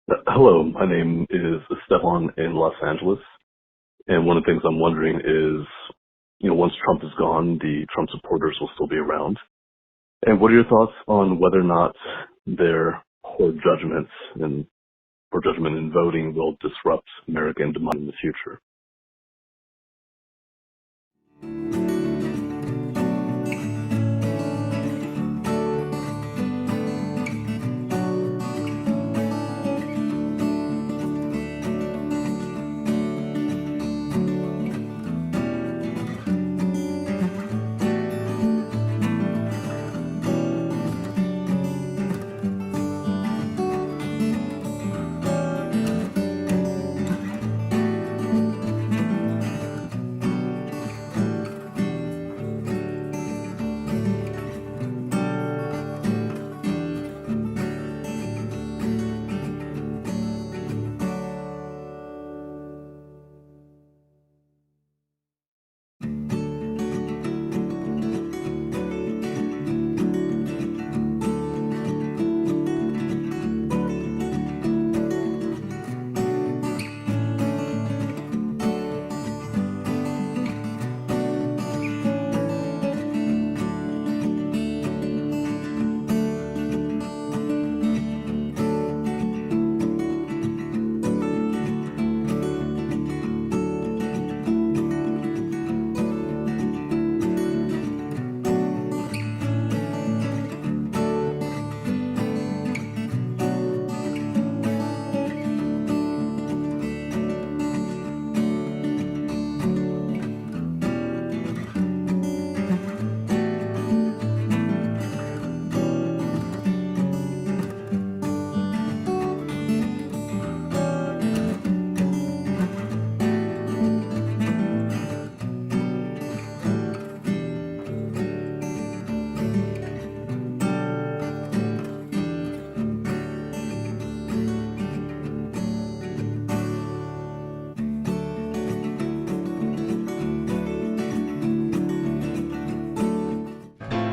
Hello, my name is Esteban in Los Angeles, and one of the things I'm wondering is, once Trump is gone, the Trump supporters will still be around. And what are your thoughts on whether or not their poor judgments and poor judgment in voting will disrupt American democracy in the future?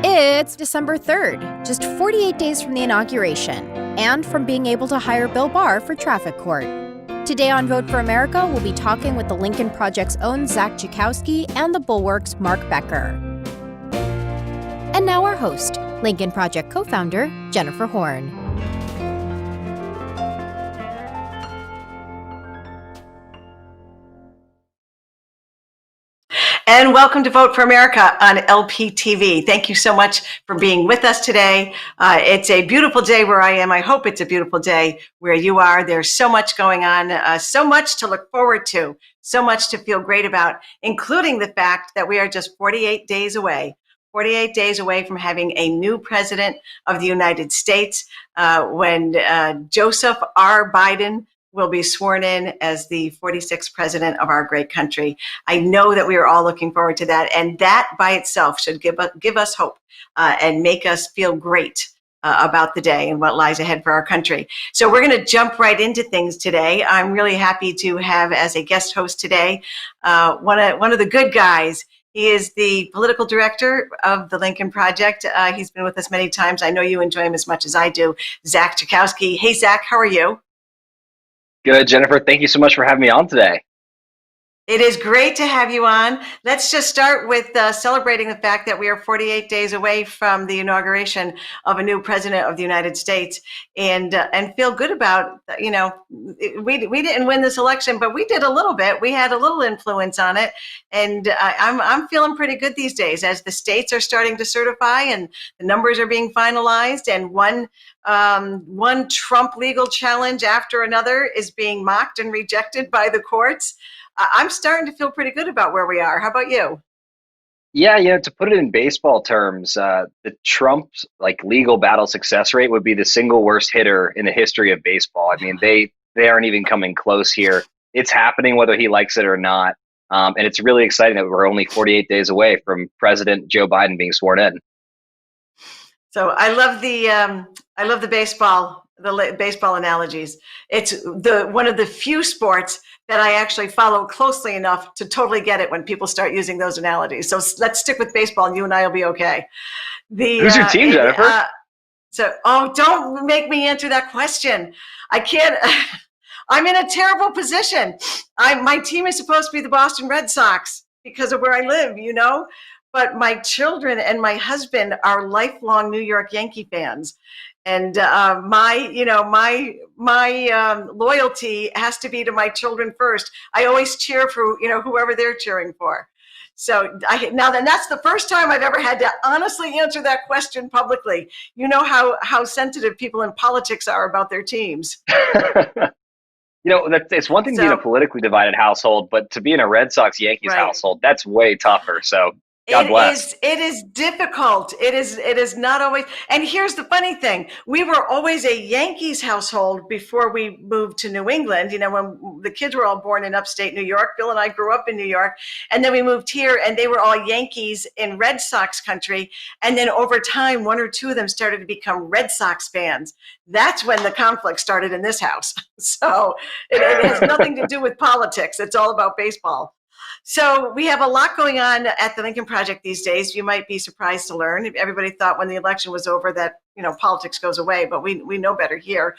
It's December 3rd, just 48 days from the inauguration, and from being able to hire Bill Barr for traffic court. Today on Vote for America, we'll be talking with the Lincoln Project's own Zack Czajkowski and the Bulwark's Mark Becker. And now our host, Lincoln Project co-founder Jennifer Horn. And welcome to Vote for America on LPTV. Thank you so much for being with us today. It's a beautiful day where I am. I hope it's a beautiful day where you are. There's so much going on, so much to look forward to, so much to feel great about, including the fact that we are just 48 days away from having a new president of the United States when Joseph R. Biden will be sworn in as the 46th president of our great country. I know that we are all looking forward to that, and that by itself should give us hope and make us feel great about the day and what lies ahead for our country. So we're going to jump right into things today. I'm really happy to have as a guest host today one of the good guys. He is the political director of the Lincoln Project. He's been with us many times. I know you enjoy him as much as I do. Zack Czajkowski. Hey, Zack, how are you? Good, Jennifer. Thank you so much for having me on today. It is great to have you on. Let's just start with celebrating the fact that we are 48 days away from the inauguration of a new president of the United States, and feel good about, we didn't win this election, but we did a little bit. We had a little influence on it, and I'm feeling pretty good these days as the states are starting to certify and the numbers are being finalized, and one Trump legal challenge after another is being mocked and rejected by the courts. I'm starting to feel pretty good about where we are. How about you? Yeah, to put it in baseball terms, the Trump legal battle success rate would be the single worst hitter in the history of baseball. I mean, they aren't even coming close here. It's happening whether he likes it or not. And it's really exciting that we're only 48 days away from President Joe Biden being sworn in. So I love the baseball analogies. It's one of the few sports that I actually follow closely enough to totally get it when people start using those analogies. So let's stick with baseball, and you and I will be okay. Who's your team, Jennifer? So, don't make me answer that question. I can't. I'm in a terrible position. My team is supposed to be the Boston Red Sox because of where I live, but my children and my husband are lifelong New York Yankee fans. And my loyalty has to be to my children first. I always cheer for, whoever they're cheering for. So that's the first time I've ever had to honestly answer that question publicly. You know how sensitive people in politics are about their teams. It's one thing to be in a politically divided household, but to be in a Red Sox Yankees household, that's way tougher. So God bless. It is difficult. It is not always. And here's the funny thing. We were always a Yankees household before we moved to New England. When the kids were all born in upstate New York, Bill and I grew up in New York, and then we moved here and they were all Yankees in Red Sox country. And then over time, one or two of them started to become Red Sox fans. That's when the conflict started in this house. So it has nothing to do with politics. It's all about baseball. So we have a lot going on at the Lincoln Project these days. You might be surprised to learn. Everybody thought when the election was over that, politics goes away, but we know better here.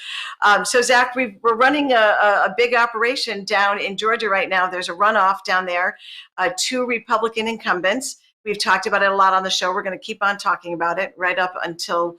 So Zach, we're running a big operation down in Georgia right now. There's a runoff down there, 2 Republican incumbents. We've talked about it a lot on the show. We're going to keep on talking about it right up until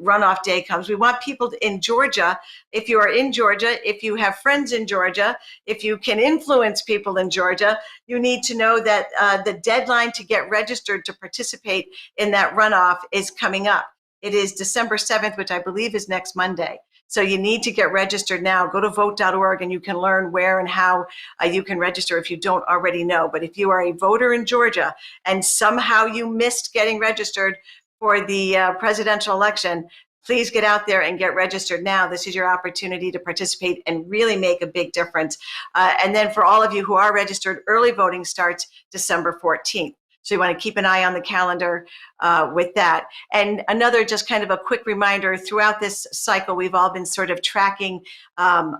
runoff day comes. We want people in Georgia, if you are in Georgia, if you have friends in Georgia, if you can influence people in Georgia, you need to know that the deadline to get registered to participate in that runoff is coming up. It is December 7th, which I believe is next Monday. So you need to get registered now. Go to vote.org and you can learn where and how you can register if you don't already know. But if you are a voter in Georgia and somehow you missed getting registered for the presidential election, please get out there and get registered now. This is your opportunity to participate and really make a big difference. And then for all of you who are registered, early voting starts December 14th. So you want to keep an eye on the calendar with that. And another just kind of a quick reminder, throughout this cycle, we've all been sort of tracking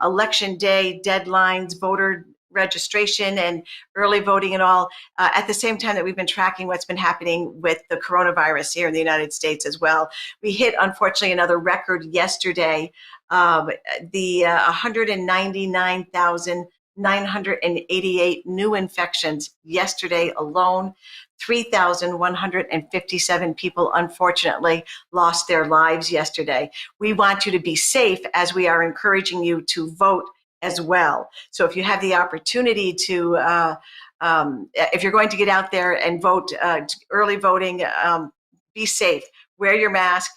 election day deadlines, voter registration and early voting and all, at the same time that we've been tracking what's been happening with the coronavirus here in the United States as well. We hit, unfortunately, another record yesterday. The 199,988 new infections yesterday alone. 3,157 people, unfortunately, lost their lives yesterday. We want you to be safe as we are encouraging you to vote as well. So if you have the opportunity to, if you're going to get out there and vote, early voting, be safe, wear your mask,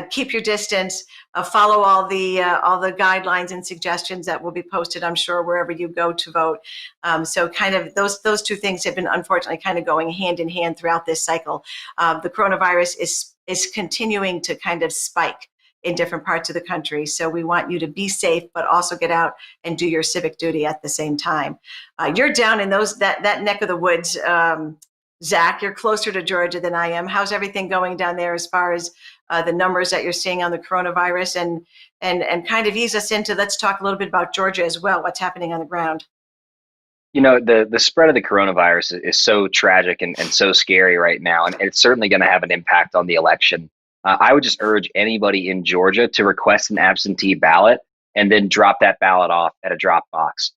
keep your distance, follow all the guidelines and suggestions that will be posted, I'm sure, wherever you go to vote. So kind of those two things have been unfortunately kind of going hand in hand throughout this cycle. The coronavirus is continuing to kind of spike in different parts of the country. So we want you to be safe, but also get out and do your civic duty at the same time. You're down in that neck of the woods, Zach. You're closer to Georgia than I am. How's everything going down there as far as the numbers that you're seeing on the coronavirus? And kind of ease us into, let's talk a little bit about Georgia as well, what's happening on the ground. The spread of the coronavirus is so tragic and so scary right now, and it's certainly going to have an impact on the election. I would just urge anybody in Georgia to request an absentee ballot and then drop that ballot off at a drop box.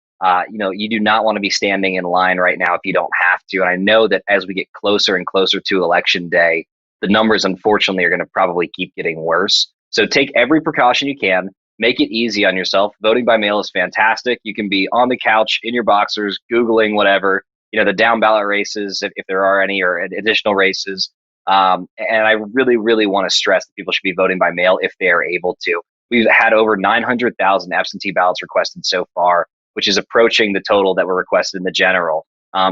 You do not want to be standing in line right now if you don't have to. And I know that as we get closer and closer to election day, the numbers, unfortunately, are going to probably keep getting worse. So take every precaution you can. Make it easy on yourself. Voting by mail is fantastic. You can be on the couch, in your boxers, Googling whatever, the down ballot races, if there are any, or additional races. And I really, really want to stress that people should be voting by mail if they are able to. We've had over 900,000 absentee ballots requested so far, which is approaching the total that were requested in the general.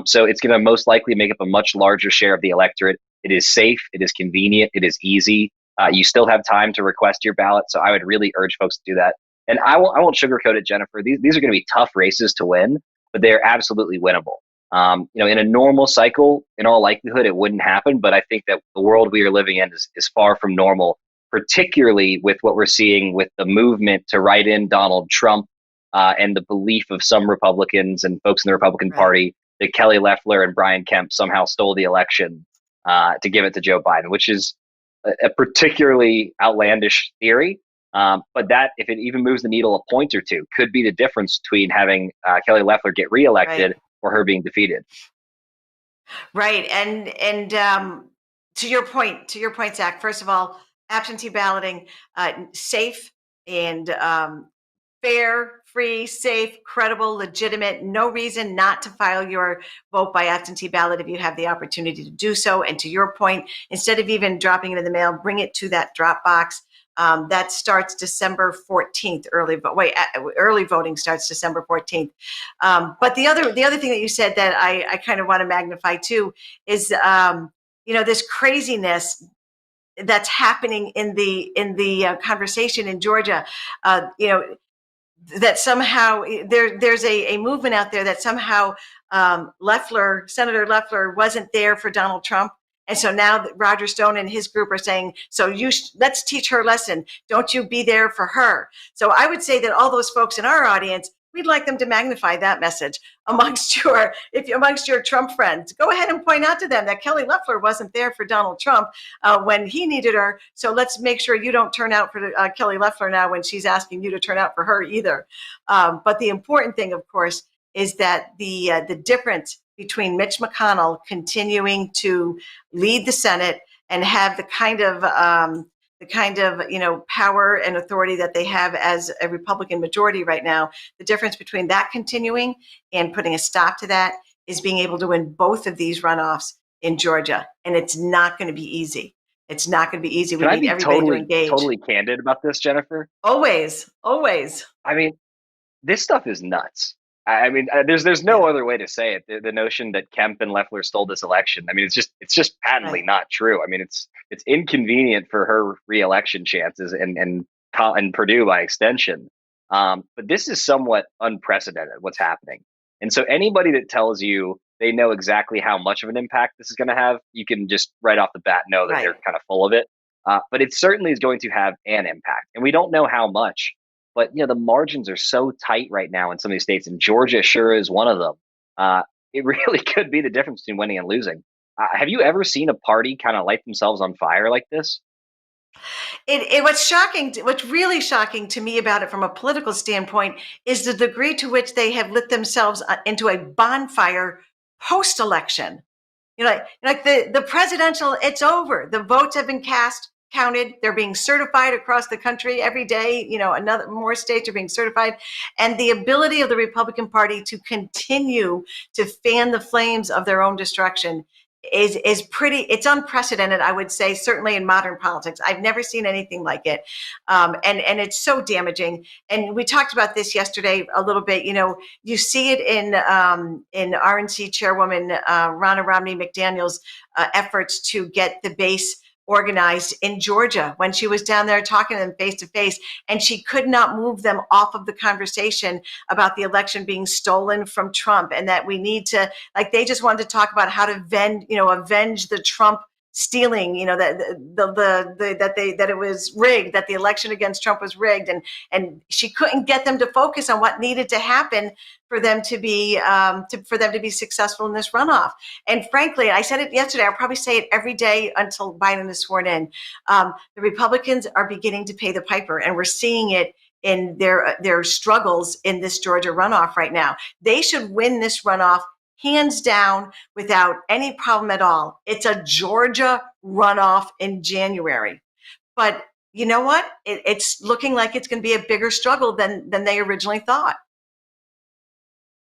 So it's going to most likely make up a much larger share of the electorate. It is safe, it is convenient, it is easy. You still have time to request your ballot, so I would really urge folks to do that. And I won't sugarcoat it, Jennifer. These are going to be tough races to win, but they're absolutely winnable. In a normal cycle, in all likelihood, it wouldn't happen. But I think that the world we are living in is far from normal, particularly with what we're seeing with the movement to write in Donald Trump and the belief of some Republicans and folks in the Republican Party that Kelly Loeffler and Brian Kemp somehow stole the election to give it to Joe Biden, which is a particularly outlandish theory. But that, if it even moves the needle a point or two, could be the difference between having Kelly Loeffler get reelected or her being defeated. Right. And to your point, Zach, first of all, absentee balloting, safe and fair, free, safe, credible, legitimate, no reason not to file your vote by absentee ballot if you have the opportunity to do so. And to your point, instead of even dropping it in the mail, bring it to that drop box. That starts December 14th. Early voting starts December 14th. But the other thing that you said that I kind of want to magnify too is this craziness that's happening in the conversation in Georgia. That somehow there's a movement out there that somehow Senator Loeffler wasn't there for Donald Trump. And so now Roger Stone and his group are saying, so let's teach her a lesson. Don't you be there for her. So I would say that all those folks in our audience, we'd like them to magnify that message amongst your Trump friends. Go ahead and point out to them that Kelly Loeffler wasn't there for Donald Trump when he needed her. So let's make sure you don't turn out for Kelly Loeffler now when she's asking you to turn out for her either. But the important thing, of course, is that the difference between Mitch McConnell continuing to lead the Senate and have the kind of power and authority that they have as a Republican majority right now, the difference between that continuing and putting a stop to that is being able to win both of these runoffs in Georgia. And it's not going to be easy. It's not going to be easy. We need everybody to engage. Totally candid about this, Jennifer? Always. I mean, this stuff is nuts. I mean, there's no other way to say it. The notion that Kemp and Loeffler stole this election. I mean, it's just patently not true. I mean, it's inconvenient for her reelection chances and Purdue by extension. But this is somewhat unprecedented, what's happening. And so anybody that tells you they know exactly how much of an impact this is going to have, you can just right off the bat know that they're kind of full of it. But it certainly is going to have an impact, and we don't know how much. But the margins are so tight right now in some of these states, and Georgia sure is one of them. It really could be the difference between winning and losing. Have you ever seen a party kind of light themselves on fire like this? What's really shocking to me about it from a political standpoint is the degree to which they have lit themselves into a bonfire post-election. Like the presidential, it's over. The votes have been counted. They're being certified across the country every day. More states are being certified, and the ability of the Republican Party to continue to fan the flames of their own destruction is it's unprecedented, I would say, certainly in modern politics. I've never seen anything like it. And it's so damaging. And we talked about this yesterday a little bit. You see it in RNC chairwoman Ronna Romney McDaniel's efforts to get the base organized in Georgia when she was down there talking to them face to face, and she could not move them off of the conversation about the election being stolen from Trump, and that we need to, they just wanted to talk about how to avenge the Trump stealing, that it was rigged, that the election against Trump was rigged, and she couldn't get them to focus on what needed to happen for them to be successful in this runoff. And frankly, I said it yesterday, I'll probably say it every day until Biden is sworn in. The Republicans are beginning to pay the piper, and we're seeing it in their struggles in this Georgia runoff right now. They should win this runoff hands down without any problem at all. It's a Georgia runoff in January. But you know what? It's looking like it's going to be a bigger struggle than they originally thought.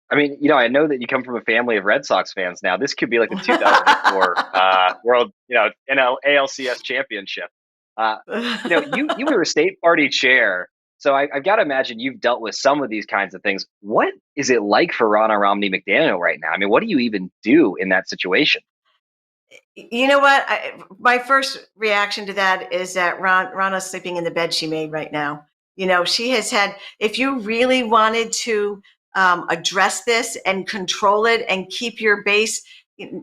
I mean, I know that you come from a family of Red Sox fans now. This could be like the 2004 World, ALCS championship. You were a state party chair. So I've got to imagine you've dealt with some of these kinds of things. What is it like for Ronna Romney McDaniel right now? I mean, what do you even do in that situation? You know what? My first reaction to that is that Ronna's sleeping in the bed she made right now. She has had, if you really wanted to address this and control it and keep your base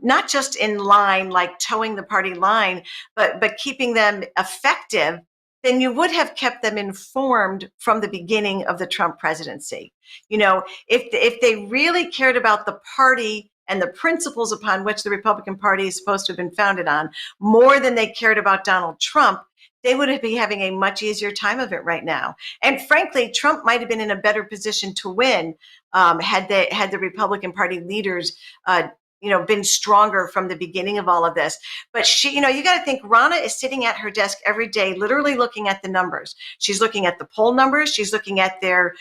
not just in line, like towing the party line, but keeping them effective, then you would have kept them informed from the beginning of the Trump presidency. If they really cared about the party and the principles upon which the Republican Party is supposed to have been founded on, more than they cared about Donald Trump, they would be having a much easier time of it right now. And frankly, Trump might have been in a better position to win had the Republican Party leaders been stronger from the beginning of all of this. But she, you got to think Ronna is sitting at her desk every day, literally looking at the numbers. She's looking at the poll numbers. She's looking at their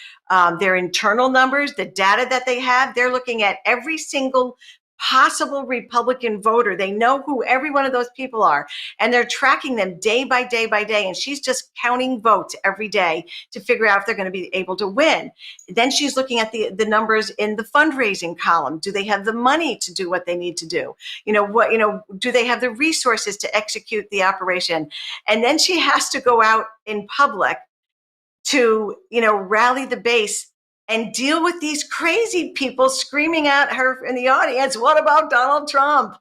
internal numbers, the data that they have. They're looking at every single possible Republican voter. They know who every one of those people are, and they're tracking them day by day by day. And she's just counting votes every day to figure out if they're going to be able to win. Then she's looking at the numbers in the fundraising column. Do they have the money to do what they need to do? Do they have the resources to execute the operation? And then she has to go out in public to, rally the base and deal with these crazy people screaming at her in the audience. What about Donald Trump?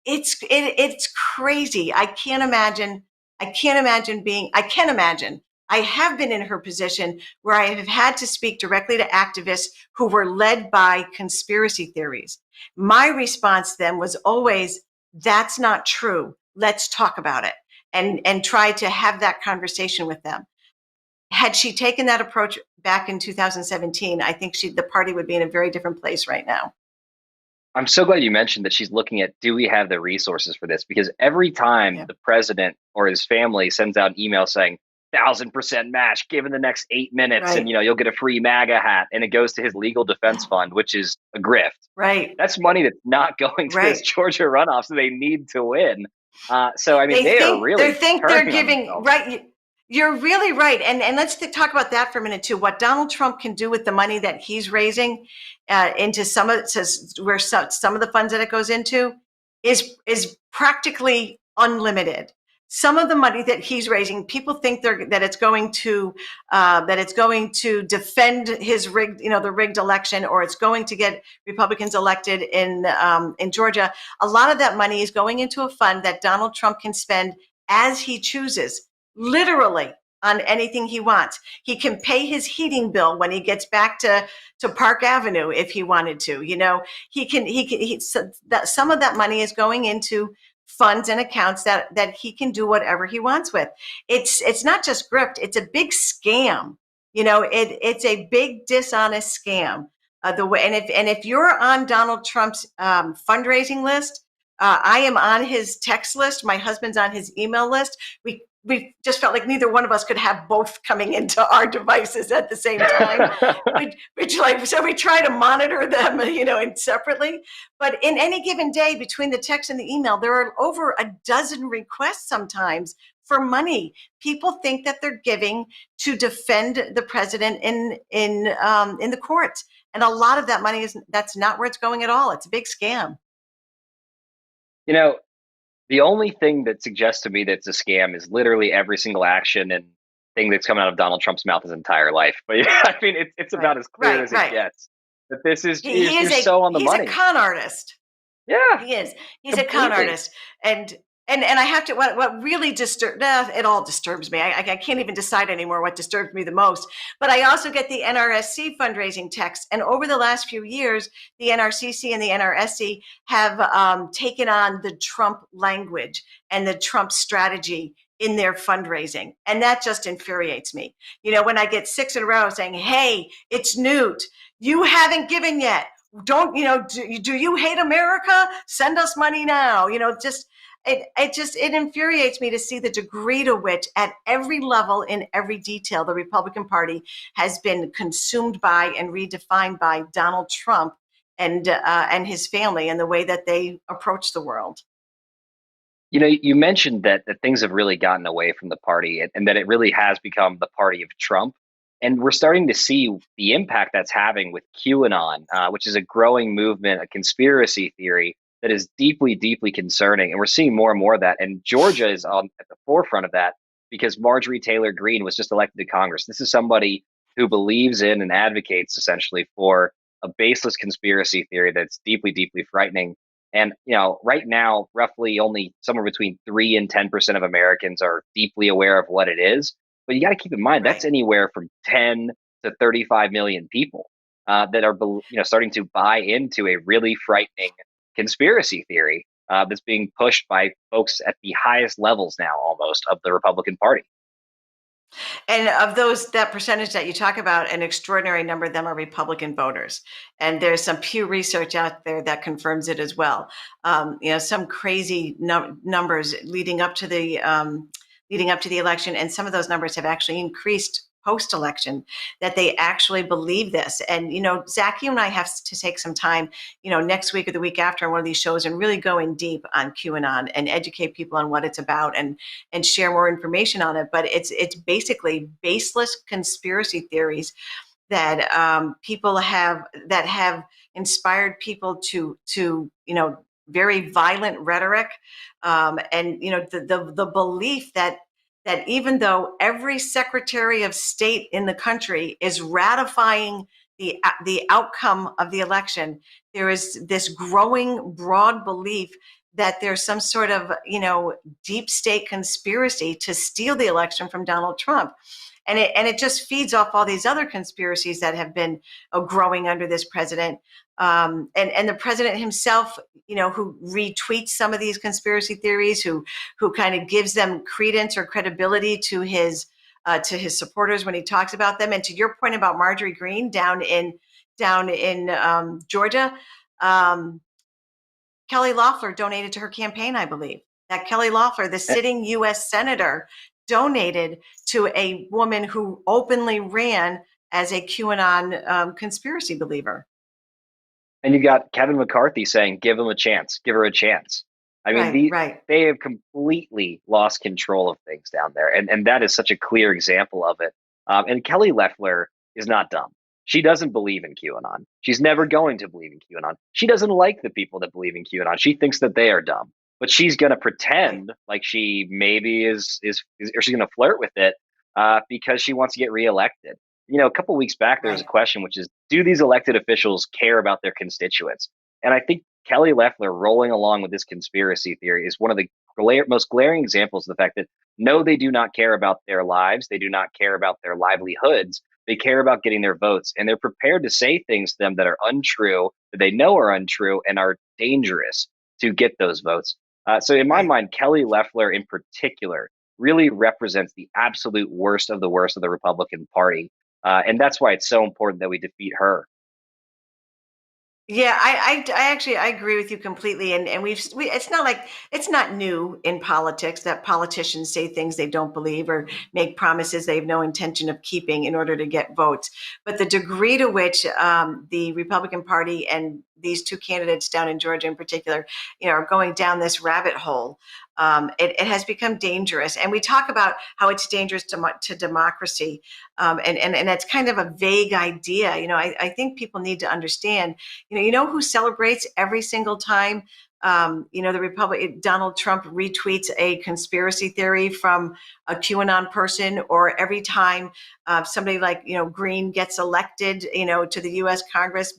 It's crazy. I can imagine. I have been in her position where I have had to speak directly to activists who were led by conspiracy theories. My response then was always, that's not true. Let's talk about it and try to have that conversation with them. Had she taken that approach back in 2017, I think the party would be in a very different place right now. I'm so glad you mentioned that she's looking at, do we have the resources for this? Because every time the president or his family sends out an email saying 1,000% match given the next 8 minutes, right, and you'll get a free MAGA hat, and it goes to his legal defense fund, which is a grift. Right. That's money that's not going to this Georgia runoff, so they need to win. So I mean, they think they're giving right. You're really right. And let's talk about that for a minute, too. What Donald Trump can do with the money that he's raising into some of the funds that it goes into is practically unlimited. Some of the money that he's raising, people think that it's going to defend his the rigged election, or it's going to get Republicans elected in Georgia. A lot of that money is going into a fund that Donald Trump can spend as he chooses, literally on anything he wants. He can pay his heating bill when he gets back to Park Avenue if he wanted to. Some of that money is going into funds and accounts that he can do whatever he wants with. It's not just grift, it's a big scam. It's a big dishonest scam. If you're on Donald Trump's fundraising list, I am on his text list. My husband's on his email list. We just felt like neither one of us could have both coming into our devices at the same time. So we try to monitor them, separately. But in any given day, between the text and the email, there are over a dozen requests sometimes for money. People think that they're giving to defend the president in the courts, and a lot of that money that's not where it's going at all. It's a big scam. The only thing that suggests to me that it's a scam is literally every single action and thing that's come out of Donald Trump's mouth his entire life. But I mean, it's about as clear as it gets. That this is you're so on the money. He's a con artist. Yeah, he is. He's completely a con artist, and I have to. What really it all disturbs me. I can't even decide anymore what disturbs me the most. But I also get the NRSC fundraising text, and over the last few years, the NRCC and the NRSC have taken on the Trump language and the Trump strategy in their fundraising, and that just infuriates me. When I get 6 in a row saying, "Hey, it's Newt, you haven't given yet. Don't do you hate America? Send us money now." It infuriates me to see the degree to which at every level, in every detail, the Republican Party has been consumed by and redefined by Donald Trump and his family and the way that they approach the world. You mentioned that things have really gotten away from the party and that it really has become the party of Trump. And we're starting to see the impact that's having with QAnon, which is a growing movement, a conspiracy theory that is deeply, deeply concerning. And we're seeing more and more of that. And Georgia is at the forefront of that because Marjorie Taylor Greene was just elected to Congress. This is somebody who believes in and advocates essentially for a baseless conspiracy theory that's deeply, deeply frightening. And, right now, roughly only somewhere between 3 and 10% of Americans are deeply aware of what it is. But you got to keep in mind, that's anywhere from 10 to 35 million people. that are starting to buy into a really frightening conspiracy theory that's being pushed by folks at the highest levels now, almost, of the Republican Party. And of that percentage that you talk about, an extraordinary number of them are Republican voters. And there's some Pew Research out there that confirms it as well. Some crazy numbers leading up to the election, and some of those numbers have actually increased post-election, that they actually believe this. And, Zach, you and I have to take some time, next week or the week after on one of these shows and really go in deep on QAnon and educate people on what it's about and share more information on it. But it's basically baseless conspiracy theories that people have inspired people to very violent rhetoric, and the belief that even though every secretary of state in the country is ratifying the outcome of the election, there is this growing broad belief that there's some sort of deep state conspiracy to steal the election from Donald Trump. And it just feeds off all these other conspiracies that have been growing under this president. And the president himself, who retweets some of these conspiracy theories, who kind of gives them credence or credibility to his supporters when he talks about them. And to your point about Marjorie Greene down in Georgia, Kelly Loeffler donated to her campaign, I believe. That Kelly Loeffler, the sitting U.S. senator, donated to a woman who openly ran as a QAnon conspiracy believer. And you got Kevin McCarthy saying, give him a chance, give her a chance. I mean, they have completely lost control of things down there. And that is such a clear example of it. And Kelly Loeffler is not dumb. She doesn't believe in QAnon. She's never going to believe in QAnon. She doesn't like the people that believe in QAnon. She thinks that they are dumb. But she's going to pretend like she maybe is or she's going to flirt with it because she wants to get reelected. A couple of weeks back, there was a question, which is, do these elected officials care about their constituents? And I think Kelly Loeffler rolling along with this conspiracy theory is one of the most glaring examples of the fact that, no, they do not care about their lives. They do not care about their livelihoods. They care about getting their votes. And they're prepared to say things to them that are untrue, that they know are untrue and are dangerous to get those votes. So in my mind, Kelly Loeffler in particular really represents the absolute worst of the Republican Party. And that's why it's so important that we defeat her. Yeah, I agree with you completely. And it's not new in politics that politicians say things they don't believe or make promises they have no intention of keeping in order to get votes. But the degree to which the Republican Party and these two candidates down in Georgia in particular, are going down this rabbit hole, it has become dangerous. And we talk about how it's dangerous to democracy. And that's kind of a vague idea. I think people need to understand, who celebrates every single time, Donald Trump retweets a conspiracy theory from a QAnon person, or every time somebody like, Greene gets elected, to the U.S. Congress,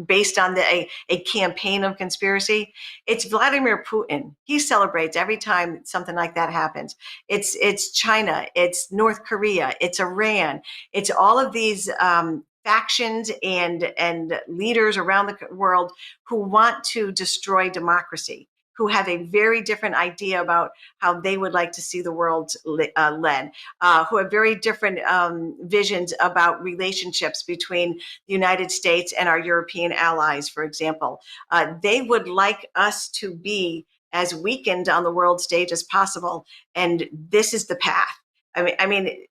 based on a campaign of conspiracy. It's Vladimir Putin. He celebrates every time something like that happens. It's China, it's North Korea, it's Iran, it's all of these factions and leaders around the world who want to destroy democracy, who have a very different idea about how they would like to see the world led, who have very different visions about relationships between the United States and our European allies, for example. They would like us to be as weakened on the world stage as possible, and this is the path. I mean,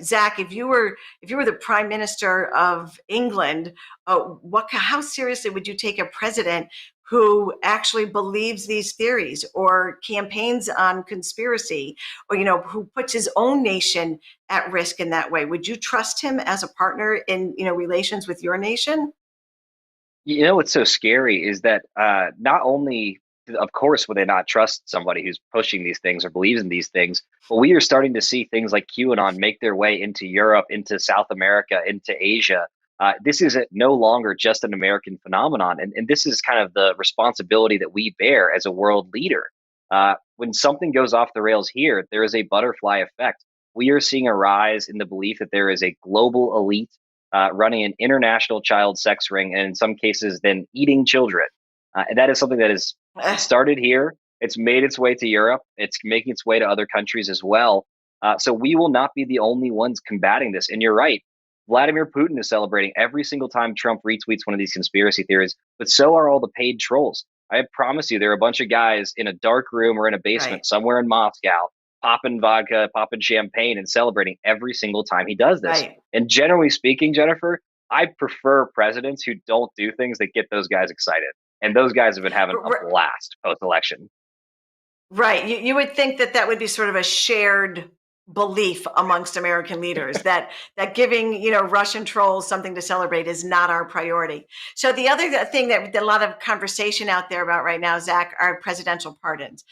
Zach, if you were the Prime Minister of England, how seriously would you take a president who actually believes these theories or campaigns on conspiracy, or who puts his own nation at risk in that way? Would you trust him as a partner in relations with your nation? What's so scary is that not only, of course, would they not trust somebody who's pushing these things or believes in these things, but we are starting to see things like QAnon make their way into Europe, into South America, into Asia. This is no longer just an American phenomenon. And this is kind of the responsibility that we bear as a world leader. When something goes off the rails here, there is a butterfly effect. We are seeing a rise in the belief that there is a global elite running an international child sex ring, and in some cases, then eating children. And that is something that is started here. It's made its way to Europe. It's making its way to other countries as well. So we will not be the only ones combating this. And you're right. Vladimir Putin is celebrating every single time Trump retweets one of these conspiracy theories, but so are all the paid trolls. I promise you, there are a bunch of guys in a dark room or in a basement somewhere in Moscow, popping vodka, popping champagne, and celebrating every single time he does this. Right. And generally speaking, Jennifer, I prefer presidents who don't do things that get those guys excited. And those guys have been having a blast post-election. Right. You would think that would be sort of a shared belief amongst American leaders that giving, Russian trolls something to celebrate is not our priority. So the other thing that a lot of conversation out there about right now, Zach, are presidential pardons.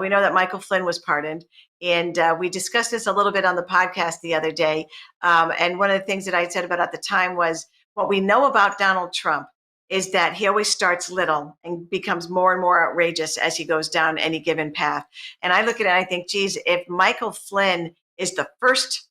We know that Michael Flynn was pardoned, and we discussed this a little bit on the podcast the other day. And one of the things that I said about at the time was what we know about Donald Trump is that he always starts little and becomes more and more outrageous as he goes down any given path. And I look at it and I think, geez, if Michael Flynn is the first,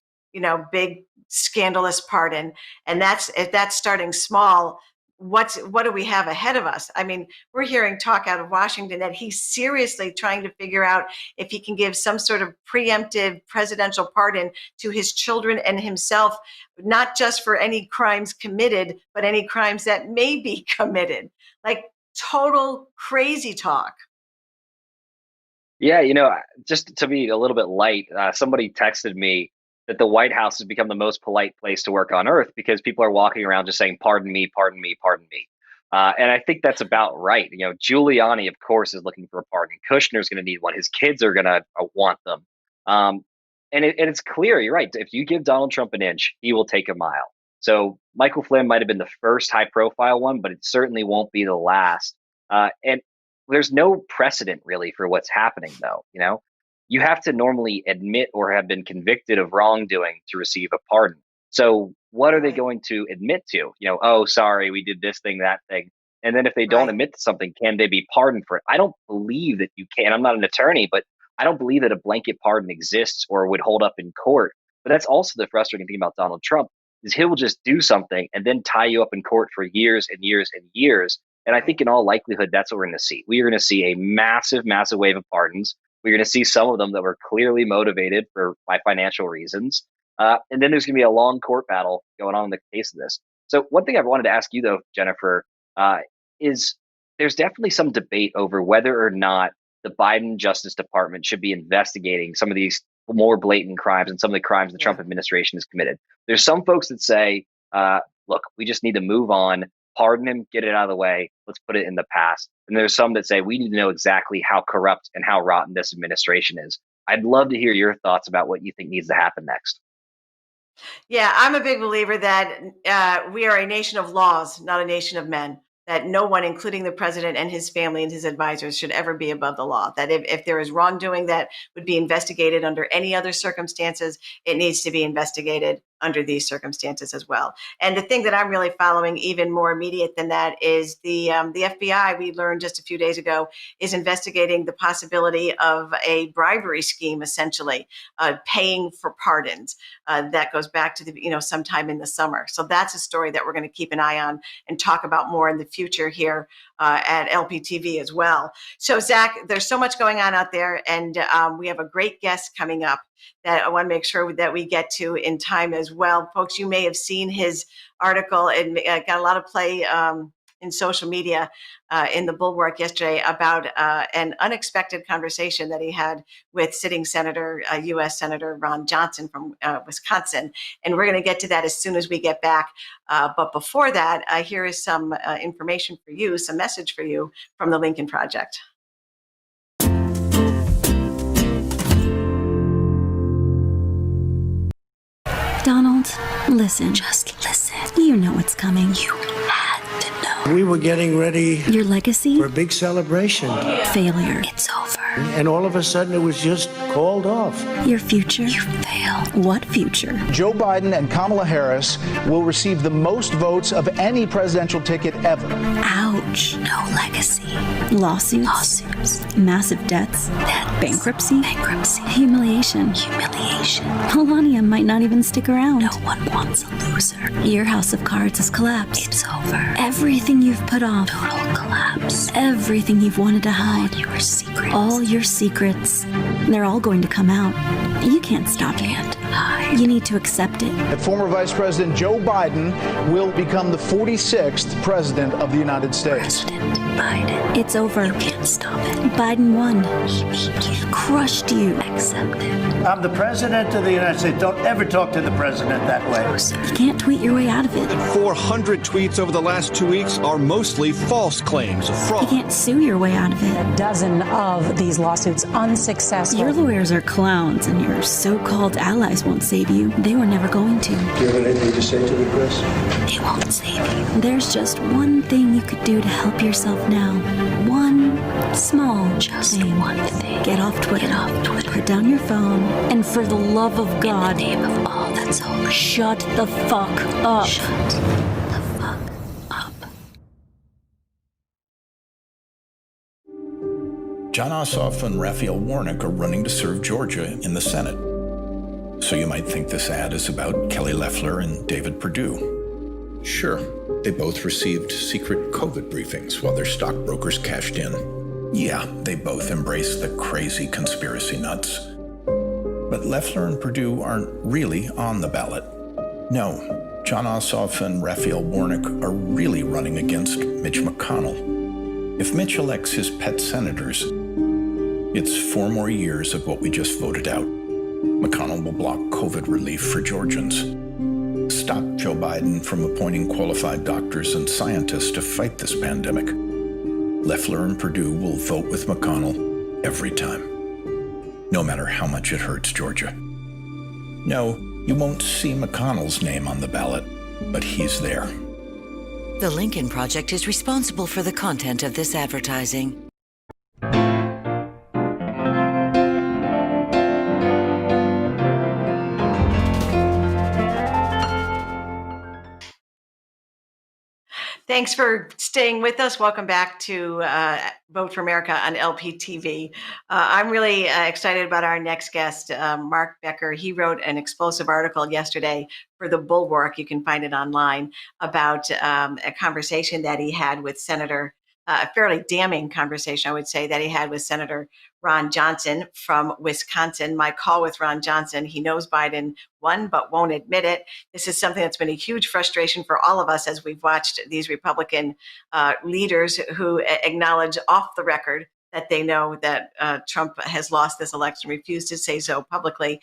big scandalous pardon, and if that's starting small, what do we have ahead of us? I mean, we're hearing talk out of Washington that he's seriously trying to figure out if he can give some sort of preemptive presidential pardon to his children and himself, not just for any crimes committed, but any crimes that may be committed. Like total crazy talk. Yeah, just to be a little bit light, somebody texted me that the White House has become the most polite place to work on earth because people are walking around just saying, pardon me, pardon me, pardon me. And I think that's about right. Giuliani, of course, is looking for a pardon. Kushner's going to need one. His kids are going to want them. And it's clear, you're right. If you give Donald Trump an inch, he will take a mile. So Michael Flynn might have been the first high profile one, but it certainly won't be the last. And there's no precedent really for what's happening, though. You have to normally admit or have been convicted of wrongdoing to receive a pardon. So what are they going to admit to? Oh, sorry, we did this thing, that thing. And then if they don't admit to something, can they be pardoned for it? I don't believe that you can. I'm not an attorney, but I don't believe that a blanket pardon exists or would hold up in court. But that's also the frustrating thing about Donald Trump is he will just do something and then tie you up in court for years and years and years. And I think in all likelihood, that's what we're going to see. We are going to see a massive, massive wave of pardons. We're going to see some of them that were clearly motivated by financial reasons. And then there's going to be a long court battle going on in the case of this. So one thing I wanted to ask you, though, Jennifer, is there's definitely some debate over whether or not the Biden Justice Department should be investigating some of these more blatant crimes and some of the crimes the Trump administration has committed. There's some folks that say, look, we just need to move on, pardon him, get it out of the way, let's put it in the past. And there's some that say we need to know exactly how corrupt and how rotten this administration is. I'd love to hear your thoughts about what you think needs to happen next. Yeah, I'm a big believer that we are a nation of laws, not a nation of men. That no one, including the president and his family and his advisors, should ever be above the law. That if there is wrongdoing that would be investigated under any other circumstances, it needs to be investigated under these circumstances as well. And the thing that I'm really following, even more immediate than that, is the FBI, we learned just a few days ago, is investigating the possibility of a bribery scheme, essentially paying for pardons. That goes back to sometime in the summer. So that's a story that we're going to keep an eye on and talk about more in the future here at LPTV as well. So Zach, there's so much going on out there, and we have a great guest coming up that I want to make sure that we get to in time as well. Folks, you may have seen his article. It got a lot of play in social media in the Bulwark yesterday about an unexpected conversation that he had with sitting Senator, U.S. Senator Ron Johnson from Wisconsin. And we're going to get to that as soon as we get back. But before that, here is some information for you, some message for you from the Lincoln Project. Donald, listen. Just listen. You know what's coming. You had to know. We were getting ready Your legacy for a big celebration. Failure. It's over. And all of a sudden it was just called off. Your future. You failed. What future? Joe Biden and Kamala Harris will receive the most votes of any presidential ticket ever. Ouch. No legacy. Lawsuits. Massive debts. Bankruptcy. Humiliation. Melania might not even stick around. No one wants a loser. Your house of cards has collapsed. It's over. Everything you've put off. Total collapse. Everything you've wanted to hide. All your secrets. They're all going to come out. You can't stop it. You need to accept it. And former Vice President Joe Biden will become the 46th President of the United States. Biden. It's over. You can't stop it. Biden won. He beat you. Crushed you. Accept it. I'm the President of the United States. Don't ever talk to the President that way. You can't tweet your way out of it. 400 tweets over the last 2 weeks are mostly false claims of fraud. You can't sue your way out of it. A dozen of these lawsuits unsuccessful. Your lawyers are clowns, and your so-called allies won't save you. They were never going to. Do you have anything to say to the press? They won't save you. There's just one thing you could do to help yourself now. One small thing. One thing. Get off Twitter. Put down your phone. And for the love of God, in the name of all that's holy, shut the fuck up. Shut the fuck up. Jon Ossoff and Raphael Warnock are running to serve Georgia in the Senate. So you might think this ad is about Kelly Loeffler and David Perdue. Sure, they both received secret COVID briefings while their stockbrokers cashed in. Yeah, they both embraced the crazy conspiracy nuts. But Loeffler and Perdue aren't really on the ballot. No, Jon Ossoff and Raphael Warnock are really running against Mitch McConnell. If Mitch elects his pet senators, it's 4 more years of what we just voted out. McConnell will block COVID relief for Georgians, stop Joe Biden from appointing qualified doctors and scientists to fight this pandemic. Loeffler and Perdue will vote with McConnell every time, no matter how much it hurts Georgia. No, you won't see McConnell's name on the ballot, but he's there. The Lincoln Project is responsible for the content of this advertising. Thanks for staying with us. Welcome back to Vote for America on LPTV. I'm really excited about our next guest, Mark Becker. He wrote an explosive article yesterday for The Bulwark. You can find it online about a conversation that he had with Senator, a fairly damning conversation, I would say, that he had with Senator Ron Johnson from Wisconsin. My call with Ron Johnson, he knows Biden won, but won't admit it. This is something that's been a huge frustration for all of us as we've watched these Republican leaders who acknowledge off the record that they know that Trump has lost this election, refuse to say so publicly.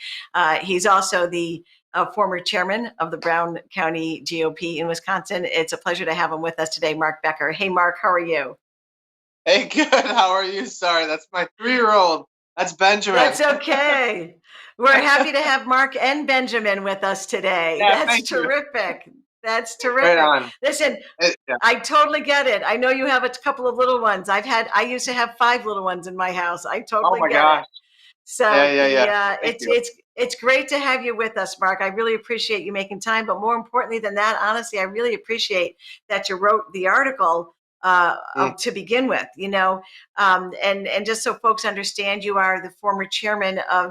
He's also the former chairman of the Brown County GOP in Wisconsin. It's a pleasure to have him with us today, Mark Becker. Hey, Mark, how are you? Hey, good. How are you? Sorry, that's my 3-year-old. That's Benjamin. That's okay. We're happy to have Mark and Benjamin with us today. Yeah, that's terrific. That's terrific. Right on. Listen, Yeah. I totally get it. I know you have a couple of little ones. I used to have 5 little ones in my house. I totally get gosh. it. So Yeah. it's great to have you with us, Mark. I really appreciate you making time. But more importantly than that, honestly, I really appreciate that you wrote the article to begin with, and just so folks understand, you are the former chairman of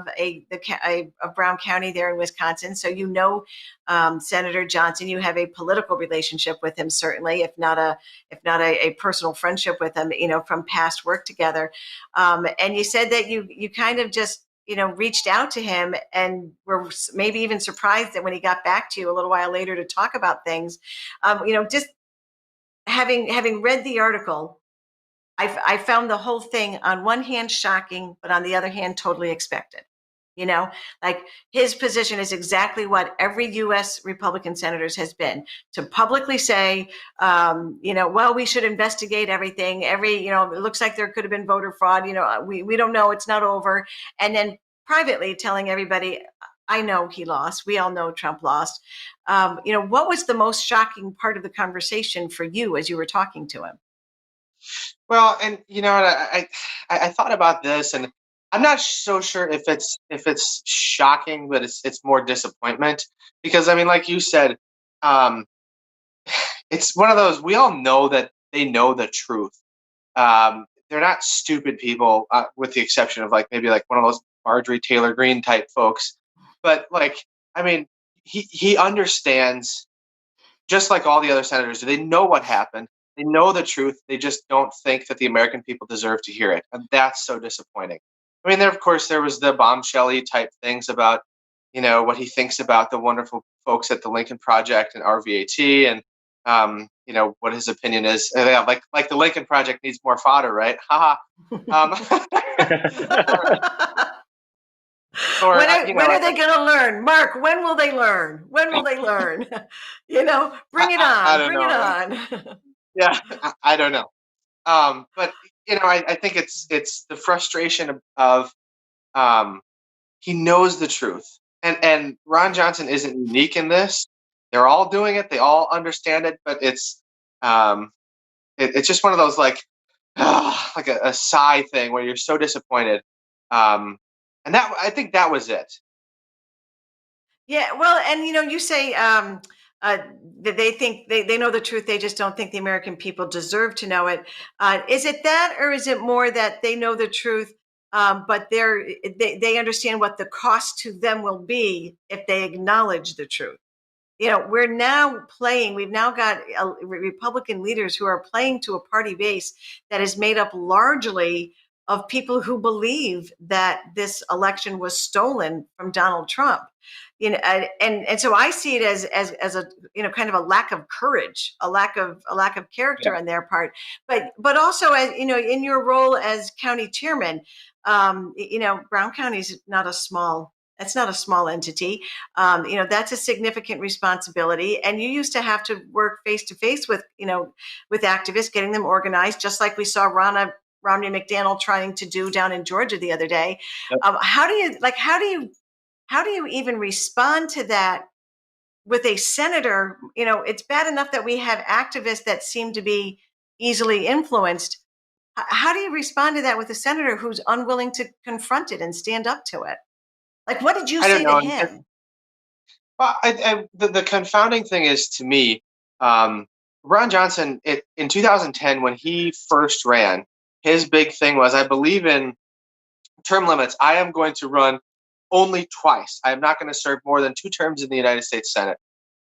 of Brown County there in Wisconsin. So Senator Johnson, you have a political relationship with him, certainly, if not a personal friendship with him, from past work together. And you said that you kind of just reached out to him and were maybe even surprised that when he got back to you a little while later to talk about things, just having read the article, I found the whole thing on one hand shocking, but on the other hand, totally expected. Like his position is exactly what every U.S. Republican senators has been, to publicly say, well, we should investigate everything. It looks like there could have been voter fraud. We don't know. It's not over. And then privately telling everybody, I know he lost. We all know Trump lost. What was the most shocking part of the conversation for you as you were talking to him? Well, and I thought about this, and I'm not so sure if it's shocking, but it's more disappointment because I mean, like you said, um, it's one of those. We all know that they know the truth. They're not stupid people, with the exception of like maybe like one of those Marjorie Taylor Greene type folks. But like, I mean, he understands, just like all the other senators. They know what happened. They know the truth. They just don't think that the American people deserve to hear it, and that's so disappointing. I mean, there of course there was the bombshelly type things about, what he thinks about the wonderful folks at the Lincoln Project and RVAT, and what his opinion is. And yeah, like the Lincoln Project needs more fodder, right? Haha. Or, when are they going to learn, Mark? When will they learn? When will they learn? Bring it on. I don't Bring know. it on. Yeah, I don't know. But I think it's the frustration of he knows the truth, and Ron Johnson isn't unique in this. They're all doing it. They all understand it, but um, it's just one of those like like a sigh thing where you're so disappointed. And that I think that was it. Yeah, well, and you say that they think they know the truth. They just don't think the American people deserve to know it. Is it that, or is it more that they know the truth, but they understand what the cost to them will be if they acknowledge the truth? We're now playing. We've now got Republican leaders who are playing to a party base that is made up largely of people who believe that this election was stolen from Donald Trump. And so I see it as a kind of a lack of courage, a lack of character on their part, but also as in your role as county chairman, Brown County is not a small. That's not a small entity. That's a significant responsibility, and you used to have to work face to face with with activists, getting them organized, just like we saw Romney McDaniel trying to do down in Georgia the other day. Yep. How do you even respond to that with a senator? It's bad enough that we have activists that seem to be easily influenced. How do you respond to that with a senator who's unwilling to confront it and stand up to it? Like, what did you say to him? Well, the confounding thing is, to me, Ron Johnson, in 2010, when he first ran, his big thing was, I believe in term limits. I am going to run only twice. I am not going to serve more than 2 terms in the United States Senate.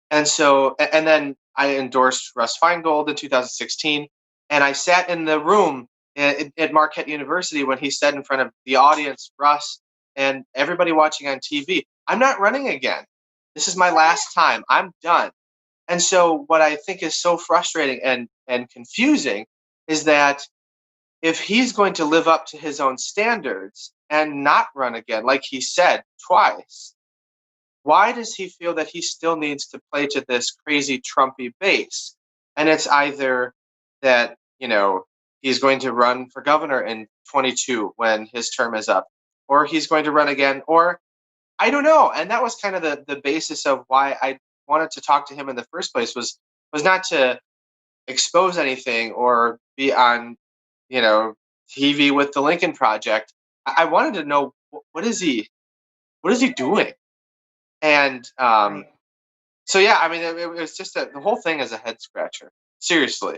And then I endorsed Russ Feingold in 2016. And I sat in the room at Marquette University when he said in front of the audience, Russ, and everybody watching on TV, I'm not running again. This is my last time. I'm done. And so what I think is so frustrating and confusing is that if he's going to live up to his own standards and not run again, like he said twice, why does he feel that he still needs to play to this crazy Trumpy base? And it's either that, he's going to run for governor in 22 when his term is up, or he's going to run again, or I don't know. And that was kind of the basis of why I wanted to talk to him in the first place, was not to expose anything or be on, TV with the Lincoln Project. I wanted to know, what is he doing? And so, yeah, I mean, it was just the whole thing is a head scratcher. Seriously.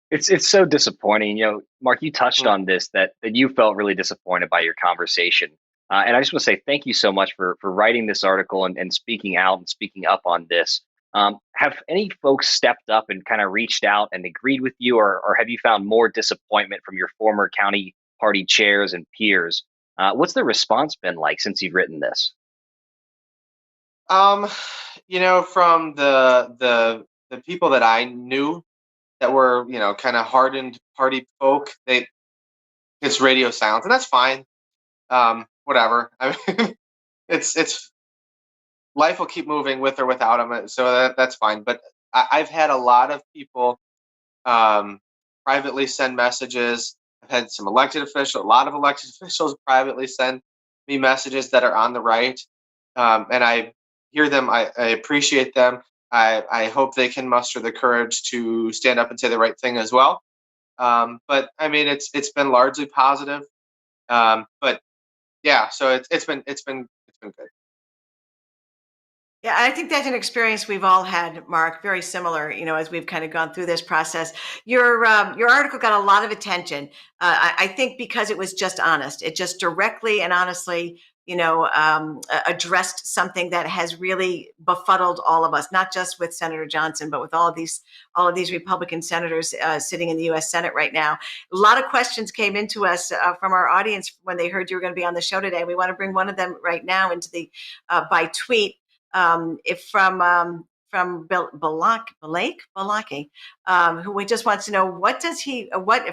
It's so disappointing. Mark, you touched on this, that you felt really disappointed by your conversation. And I just want to say thank you so much for writing this article and speaking out and speaking up on this. Have any folks stepped up and kind of reached out and agreed with you, or have you found more disappointment from your former county party chairs and peers? What's the response been like since you've written this? From the people that I knew that were, kind of hardened party folk, it's radio silence, and that's fine. Whatever. I mean, it's life will keep moving with or without them, so that's fine. But I've had a lot of people privately send messages. I've had a lot of elected officials privately send me messages that are on the right, and I hear them. I appreciate them. I hope they can muster the courage to stand up and say the right thing as well. But I mean, it's been largely positive. But yeah, so it's been good. Yeah, I think that's an experience we've all had, Mark. Very similar, as we've kind of gone through this process. Your article got a lot of attention. I think because it was just honest. It just directly and honestly, addressed something that has really befuddled all of us, not just with Senator Johnson, but with all of these Republican senators sitting in the U.S. Senate right now. A lot of questions came into us from our audience when they heard you were going to be on the show today. We want to bring one of them right now into the by tweet. If from Balaki, who we just wants to know what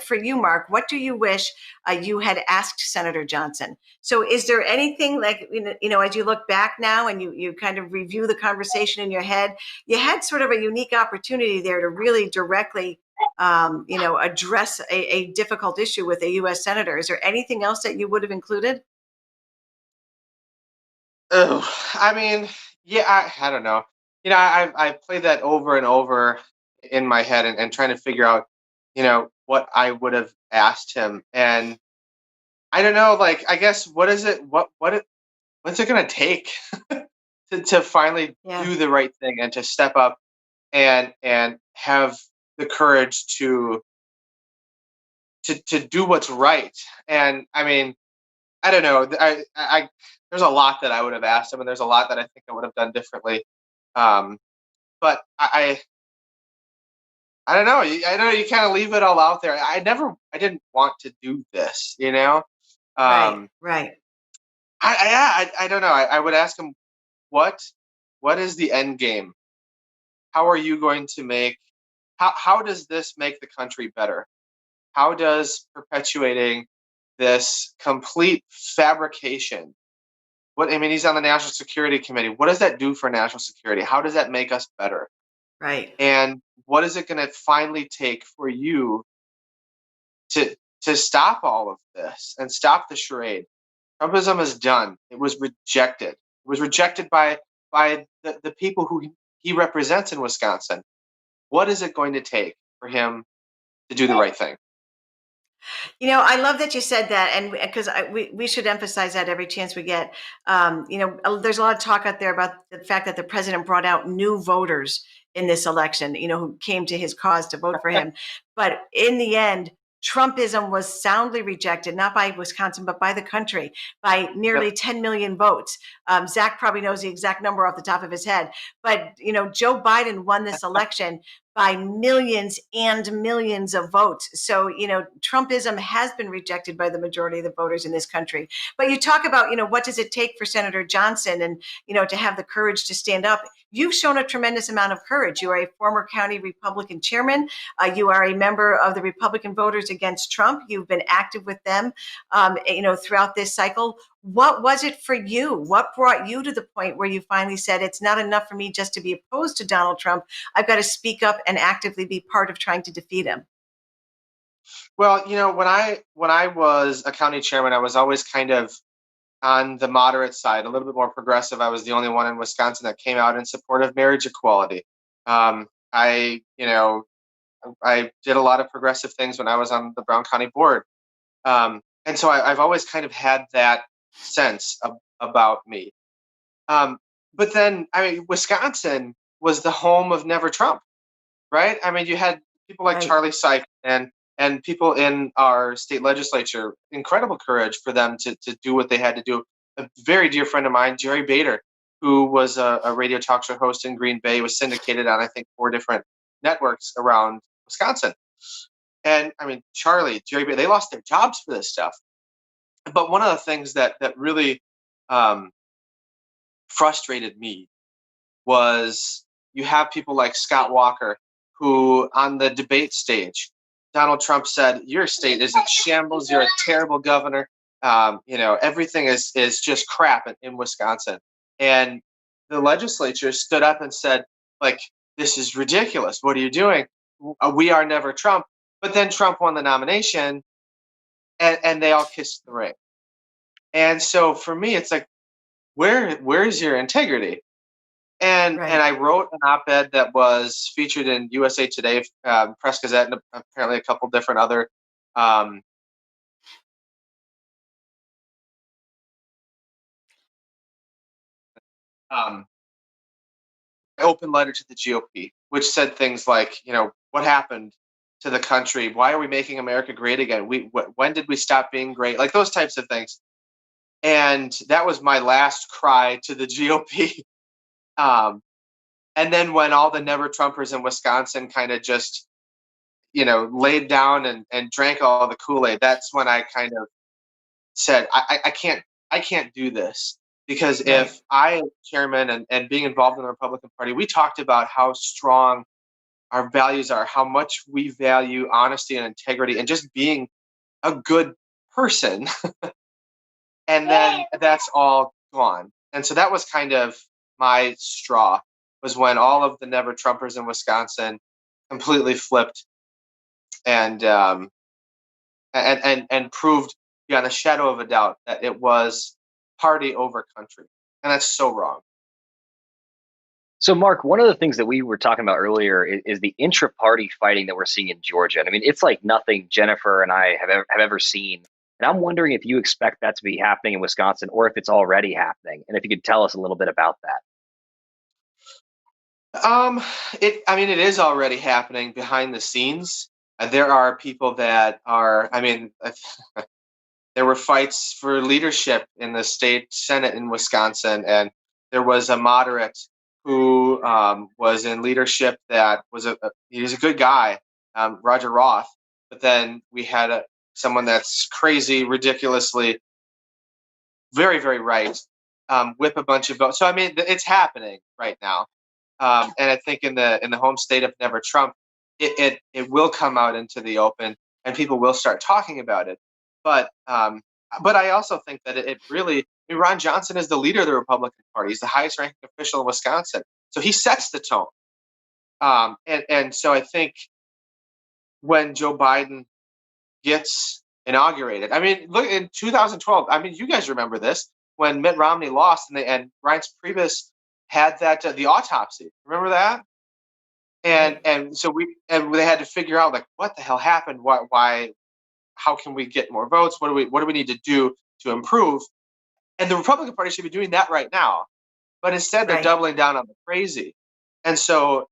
for you, Mark, what do you wish you had asked Senator Johnson? So is there anything like, as you look back now and you kind of review the conversation in your head, you had sort of a unique opportunity there to really directly address a difficult issue with a U.S. senator. Is there anything else that you would have included? Oh, I mean, yeah, I don't know. I played that over and over in my head and trying to figure out, what I would have asked him. And I don't know, like, I guess, what's it going to take to finally do the right thing and to step up and have the courage to do what's right. And I mean, I don't know. I there's a lot that I would have asked him, and there's a lot that I think I would have done differently. But I don't know. I know you kind of leave it all out there. I didn't want to do this, Right. I don't know. I would ask him, what is the end game? How are you going to how does this make the country better? How does perpetuating this complete fabrication, he's on the National Security Committee. What does that do for national security? How does that make us better? Right. And what is it going to finally take for you to stop all of this and stop the charade? Trumpism is done. It was rejected. It was rejected by the people who he represents in Wisconsin. What is it going to take for him to do the right thing? I love that you said that, and because we should emphasize that every chance we get. There's a lot of talk out there about the fact that the president brought out new voters in this election, who came to his cause to vote for him. But in the end, Trumpism was soundly rejected, not by Wisconsin, but by the country, by nearly 10 million votes. Zach probably knows the exact number off the top of his head. But, Joe Biden won this election by millions and millions of votes. So, Trumpism has been rejected by the majority of the voters in this country. But you talk about, what does it take for Senator Johnson and, to have the courage to stand up? You've shown a tremendous amount of courage. You are a former county Republican chairman. You are a member of the Republican Voters Against Trump. You've been active with them, throughout this cycle. What was it for you? What brought you to the point where you finally said, it's not enough for me just to be opposed to Donald Trump. I've got to speak up and actively be part of trying to defeat him? Well, when I was a county chairman, I was always kind of on the moderate side, a little bit more progressive. I was the only one in Wisconsin that came out in support of marriage equality. I did a lot of progressive things when I was on the Brown County Board. And so I've always kind of had that sense about me. But then, Wisconsin was the home of Never Trump, right? You had people like Charlie Syke and people in our state legislature, incredible courage for them to do what they had to do. A very dear friend of mine, Jerry Bader, who was a radio talk show host in Green Bay, was syndicated on, I think, 4 different networks around Wisconsin. And Jerry Bader, they lost their jobs for this stuff. But one of the things that really frustrated me was you have people like Scott Walker, who on the debate stage, Donald Trump said, your state is in shambles. You're a terrible governor. Everything is just crap in Wisconsin. And the legislature stood up and said, like, this is ridiculous. What are you doing? We are Never Trump. But then Trump won the nomination and they all kissed the ring. And so for me, it's like, where's your integrity? And I wrote an op-ed that was featured in USA Today, Press Gazette, and apparently a couple different other open letter to the GOP, which said things like, what happened to the country? Why are we making America great again? When did we stop being great? Like those types of things. And that was my last cry to the GOP. And then when all the never Trumpers in Wisconsin kind of just, laid down and drank all the Kool-Aid, that's when I kind of said, I can't do this. Because if I, as chairman and being involved in the Republican Party, we talked about how strong our values are, how much we value honesty and integrity and just being a good person. And then that's all gone. And so that was kind of my straw, was when all of the never Trumpers in Wisconsin completely flipped and proved beyond a shadow of a doubt that it was party over country. And that's so wrong. So, Mark, one of the things that we were talking about earlier is the intra-party fighting that we're seeing in Georgia. And I mean, it's like nothing Jennifer and I have ever seen. And I'm wondering if you expect that to be happening in Wisconsin or if it's already happening. And if you could tell us a little bit about that. It is already happening behind the scenes. There are people that are, there were fights for leadership in the state Senate in Wisconsin. And there was a moderate who was in leadership that was he was a good guy, Roger Roth. But then we had someone that's crazy, ridiculously, very, very right, whip a bunch of votes. So it's happening right now, and I think in the home state of never Trump, it will come out into the open, and people will start talking about it. But I also think that it really. Ron Johnson is the leader of the Republican Party. He's the highest ranking official in Wisconsin. So he sets the tone. And so I think when Joe Biden gets inaugurated, look, in 2012, you guys remember this, when Mitt Romney lost and Reince Priebus had that, the autopsy. Remember that? And so they had to figure out, like, what the hell happened? Why, how can we get more votes? What do we need to do to improve? And the Republican Party should be doing that right now, but instead they're doubling down on the crazy. And so,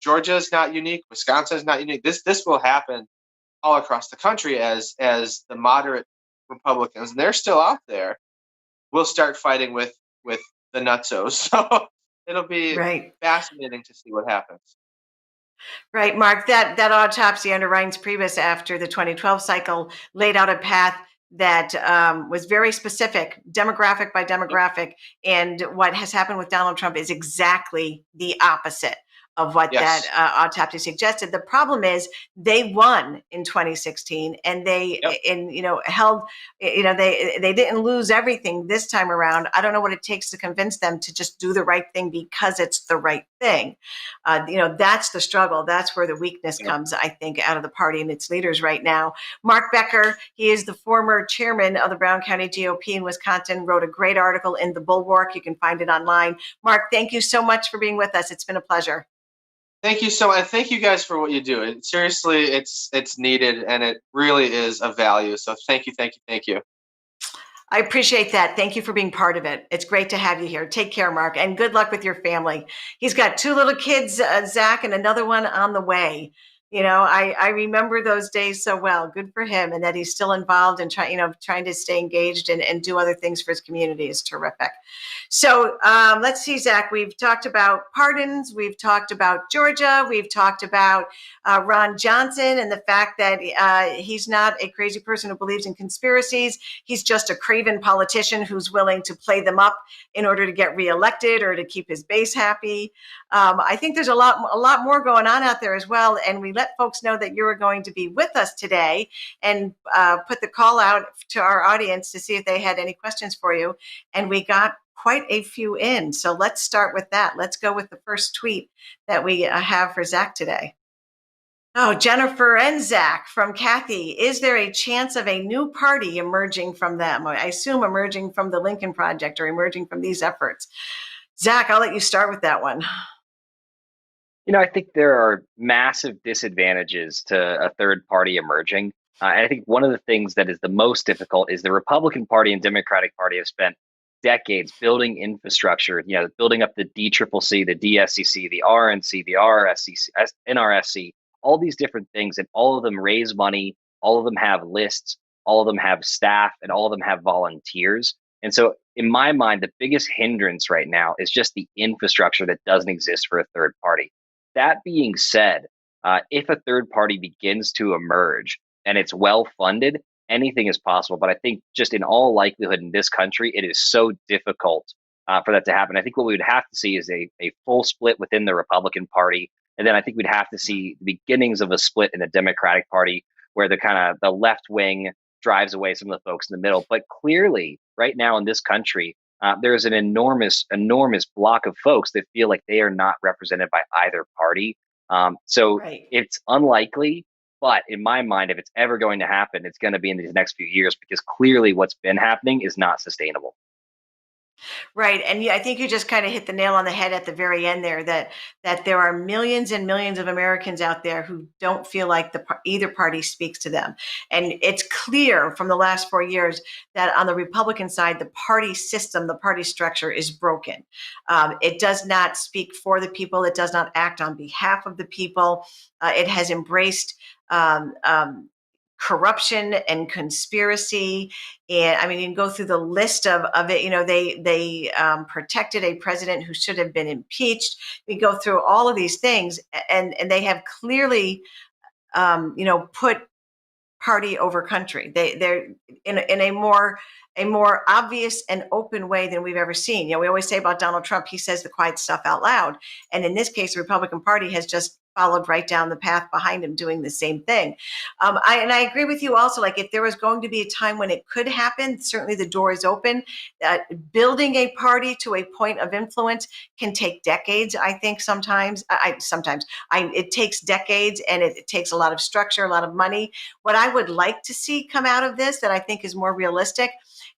Georgia is not unique. Wisconsin is not unique. This will happen all across the country as the moderate Republicans, and they're still out there, will start fighting with the nutsos. So it'll be fascinating to see what happens. Right, Mark, that autopsy under Reince Priebus after the 2012 cycle laid out a path that was very specific, demographic by demographic. And what has happened with Donald Trump is exactly the opposite of what that autopsy suggested. The problem is they won in 2016, and they held, they didn't lose everything this time around. I don't know what it takes to convince them to just do the right thing because it's the right thing. That's the struggle. That's where the weakness comes, I think, out of the party and its leaders right now. Mark Becker, he is the former chairman of the Brown County GOP in Wisconsin, wrote a great article in The Bulwark. You can find it online. Mark, thank you so much for being with us. It's been a pleasure. Thank you so much. Thank you guys for what you do. Seriously, it's needed, and it really is of value. So thank you. I appreciate that. Thank you for being part of it. It's great to have you here. Take care, Mark, and good luck with your family. He's got 2 little kids, Zach, and another one on the way. I remember those days so well. Good for him, and that he's still involved and trying to stay engaged and do other things for his community is terrific. So let's see, Zach. We've talked about pardons. We've talked about Georgia. We've talked about Ron Johnson and the fact that he's not a crazy person who believes in conspiracies. He's just a craven politician who's willing to play them up in order to get reelected or to keep his base happy. I think there's a lot more going on out there as well, and we let folks know that you're going to be with us today and put the call out to our audience to see if they had any questions for you, and we got quite a few in. So let's start with that. Let's go with the first tweet that we have for Zach today. Oh, Jennifer and Zach from Kathy. Is there a chance of a new party emerging from them? I assume emerging from the Lincoln Project or emerging from these efforts. Zach, I'll let you start with that one. I think there are massive disadvantages to a third party emerging. And I think one of the things that is the most difficult is the Republican Party and Democratic Party have spent decades building infrastructure, building up the DCCC, the DSCC, the RNC, the NRSC, all these different things, and all of them raise money, all of them have lists, all of them have staff, and all of them have volunteers. And so in my mind, the biggest hindrance right now is just the infrastructure that doesn't exist for a third party. That being said, if a third party begins to emerge and it's well funded, anything is possible. But I think just in all likelihood in this country, it is so difficult for that to happen. I think what we would have to see is a full split within the Republican Party. And then I think we'd have to see the beginnings of a split in the Democratic Party, where the left wing drives away some of the folks in the middle. But clearly, right now in this country, there's an enormous block of folks that feel like they are not represented by either party. So it's unlikely, but in my mind, if it's ever going to happen, it's going to be in these next few years, because clearly what's been happening is not sustainable. Right. And I think you just kind of hit the nail on the head at the very end there, that there are millions and millions of Americans out there who don't feel like either party speaks to them. And it's clear from the last 4 years that on the Republican side, the party system, the party structure is broken. It does not speak for the people. It does not act on behalf of the people. It has embraced corruption and conspiracy. And I mean, you can go through the list of it. They protected a president who should have been impeached. We go through all of these things, and they have clearly, put party over country. They're in a more obvious and open way than we've ever seen. We always say about Donald Trump, he says the quiet stuff out loud. And in this case, the Republican Party has just followed right down the path behind him, doing the same thing. I agree with you also, like if there was going to be a time when it could happen, certainly the door is open. Building a party to a point of influence can take decades, I think sometimes. It takes decades, and it takes a lot of structure, a lot of money. What I would like to see come out of this that I think is more realistic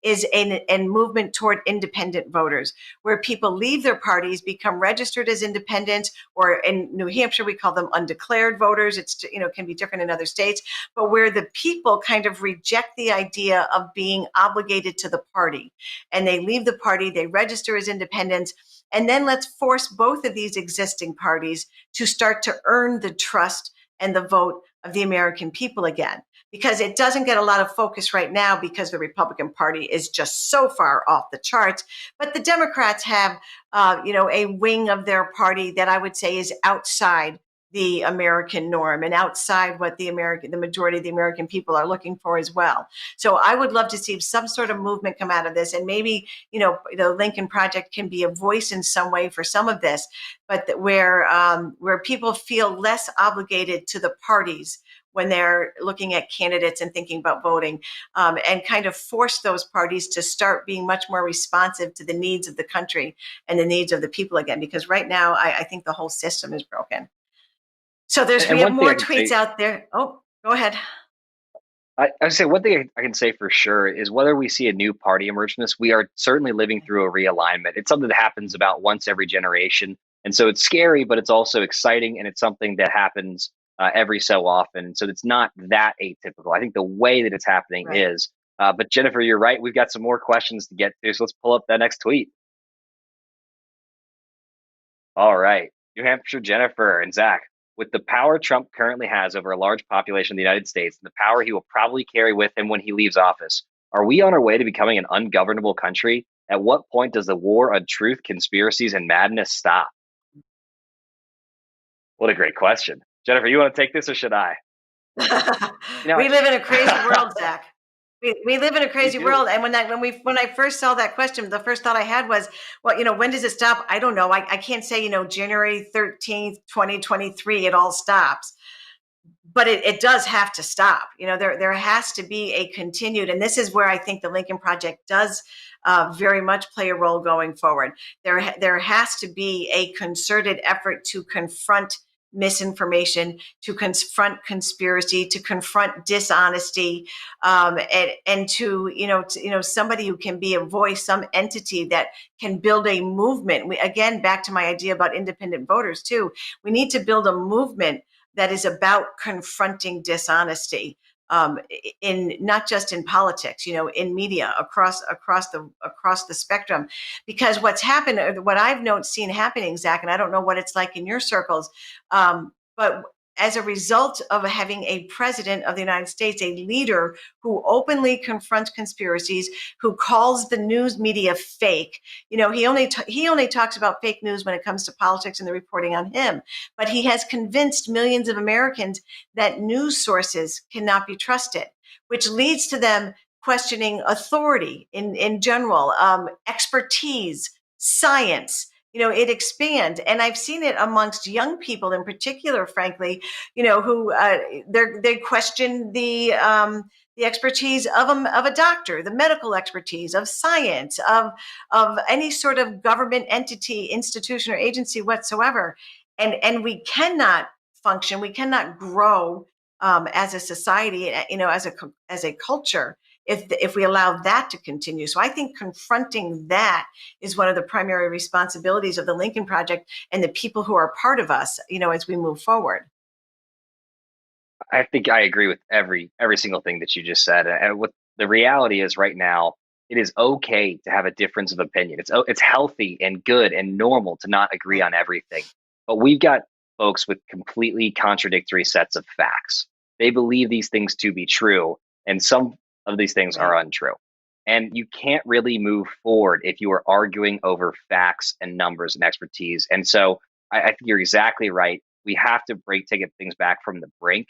is a movement toward independent voters, where people leave their parties, become registered as independents, or in New Hampshire, we call them undeclared voters. It's, can be different in other states, but where the people kind of reject the idea of being obligated to the party, and they leave the party, they register as independents. And then let's force both of these existing parties to start to earn the trust and the vote of the American people again. Because it doesn't get a lot of focus right now because the Republican Party is just so far off the charts. But the Democrats have, a wing of their party that I would say is outside the American norm and outside what the majority of the American people are looking for as well. So I would love to see some sort of movement come out of this, and maybe, the Lincoln Project can be a voice in some way for some of this, but where people feel less obligated to the parties when they're looking at candidates and thinking about voting, and kind of force those parties to start being much more responsive to the needs of the country and the needs of the people again. Because right now, I think the whole system is broken. So we have more tweets out there. Oh, go ahead. I would say one thing I can say for sure is whether we see a new party emerge from this, we are certainly living through a realignment. It's something that happens about once every generation. And so it's scary, but it's also exciting. And it's something that happens every so often. So it's not that atypical. I think the way that it's happening is. But Jennifer, you're right. We've got some more questions to get to. So let's pull up that next tweet. All right. New Hampshire Jennifer and Zach. With the power Trump currently has over a large population of the United States and the power he will probably carry with him when he leaves office, are we on our way to becoming an ungovernable country? At what point does the war on truth, conspiracies, and madness stop? What a great question. Jennifer, you want to take this or should I? We live in a crazy world, Zach. We live in a crazy world. And when I first saw that question, the first thought I had was, well, when does it stop? I don't know. I can't say, January 13th, 2023, it all stops. But it does have to stop. There has to be a continued, and this is where I think the Lincoln Project does very much play a role going forward. There has to be a concerted effort to confront misinformation, to confront conspiracy, to confront dishonesty, and to somebody who can be a voice, some entity that can build a movement. Again, back to my idea about independent voters too. We need to build a movement that is about confronting dishonesty, in not just in politics, in media across the spectrum. Because what's happened, or what I've seen happening, Zach, and I don't know what it's like in your circles, but as a result of having a president of the United States, a leader who openly confronts conspiracies, who calls the news media fake. He only talks about fake news when it comes to politics and the reporting on him. But he has convinced millions of Americans that news sources cannot be trusted, which leads to them questioning authority in general, expertise, science. It expands, and I've seen it amongst young people in particular, frankly, who they question the expertise of a doctor, the medical expertise of science, of any sort of government entity, institution, or agency whatsoever, and we cannot function, we cannot grow as a society, as a culture, if we allow that to continue. So I think confronting that is one of the primary responsibilities of the Lincoln Project and the people who are part of us, as we move forward. I think I agree with every single thing that you just said. And what the reality is right now, it is okay to have a difference of opinion. It's healthy and good and normal to not agree on everything. But we've got folks with completely contradictory sets of facts. They believe these things to be true, and some of these things are untrue. And you can't really move forward if you are arguing over facts and numbers and expertise. And so I think you're exactly right. We have to take things back from the brink.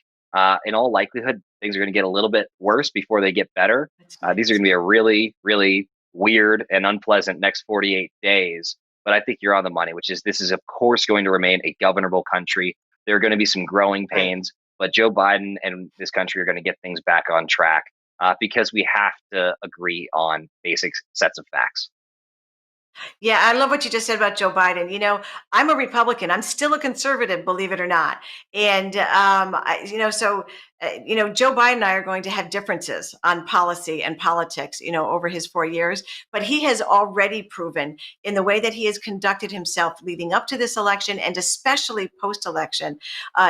In all likelihood, things are going to get a little bit worse before they get better. These are going to be a really, really weird and unpleasant next 48 days. But I think you're on the money, which is this is, of course, going to remain a governable country. There are going to be some growing pains, but Joe Biden and this country are going to get things back on track because we have to agree on basic sets of facts. Yeah, I love what you just said about Joe Biden. I'm a Republican. I'm still a conservative, believe it or not. And, Joe Biden and I are going to have differences on policy and politics, over his 4 years. But he has already proven in the way that he has conducted himself leading up to this election and especially post-election,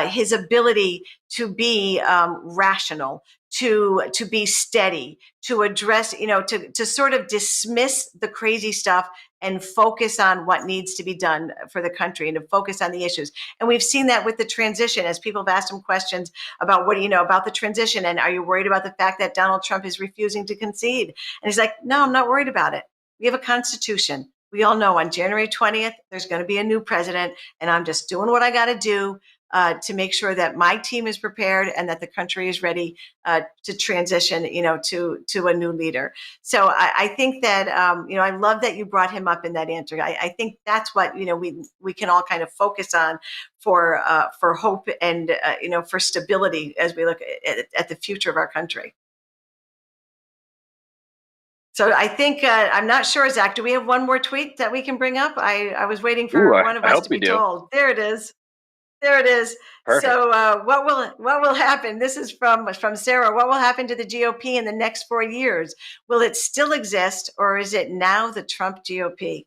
his ability to be rational, to be steady, to address, to sort of dismiss the crazy stuff and focus on what needs to be done for the country and to focus on the issues. And we've seen that with the transition, as people have asked him questions about what do you know about the transition, and are you worried about the fact that Donald Trump is refusing to concede? And he's like, no, I'm not worried about it. We have a constitution. We all know on January 20th, there's going to be a new president, and I'm just doing what I got to do to make sure that my team is prepared and that the country is ready to transition, to a new leader. So I think that, I love that you brought him up in that answer. I think that's what, we can all kind of focus on for hope and, for stability as we look at the future of our country. So I think, I'm not sure, Zach, do we have one more tweet that we can bring up? I was waiting for one of us to be told. There it is. There it is. Perfect. So what will happen? This is from Sarah. What will happen to the GOP in the next 4 years? Will it still exist, or is it now the Trump GOP?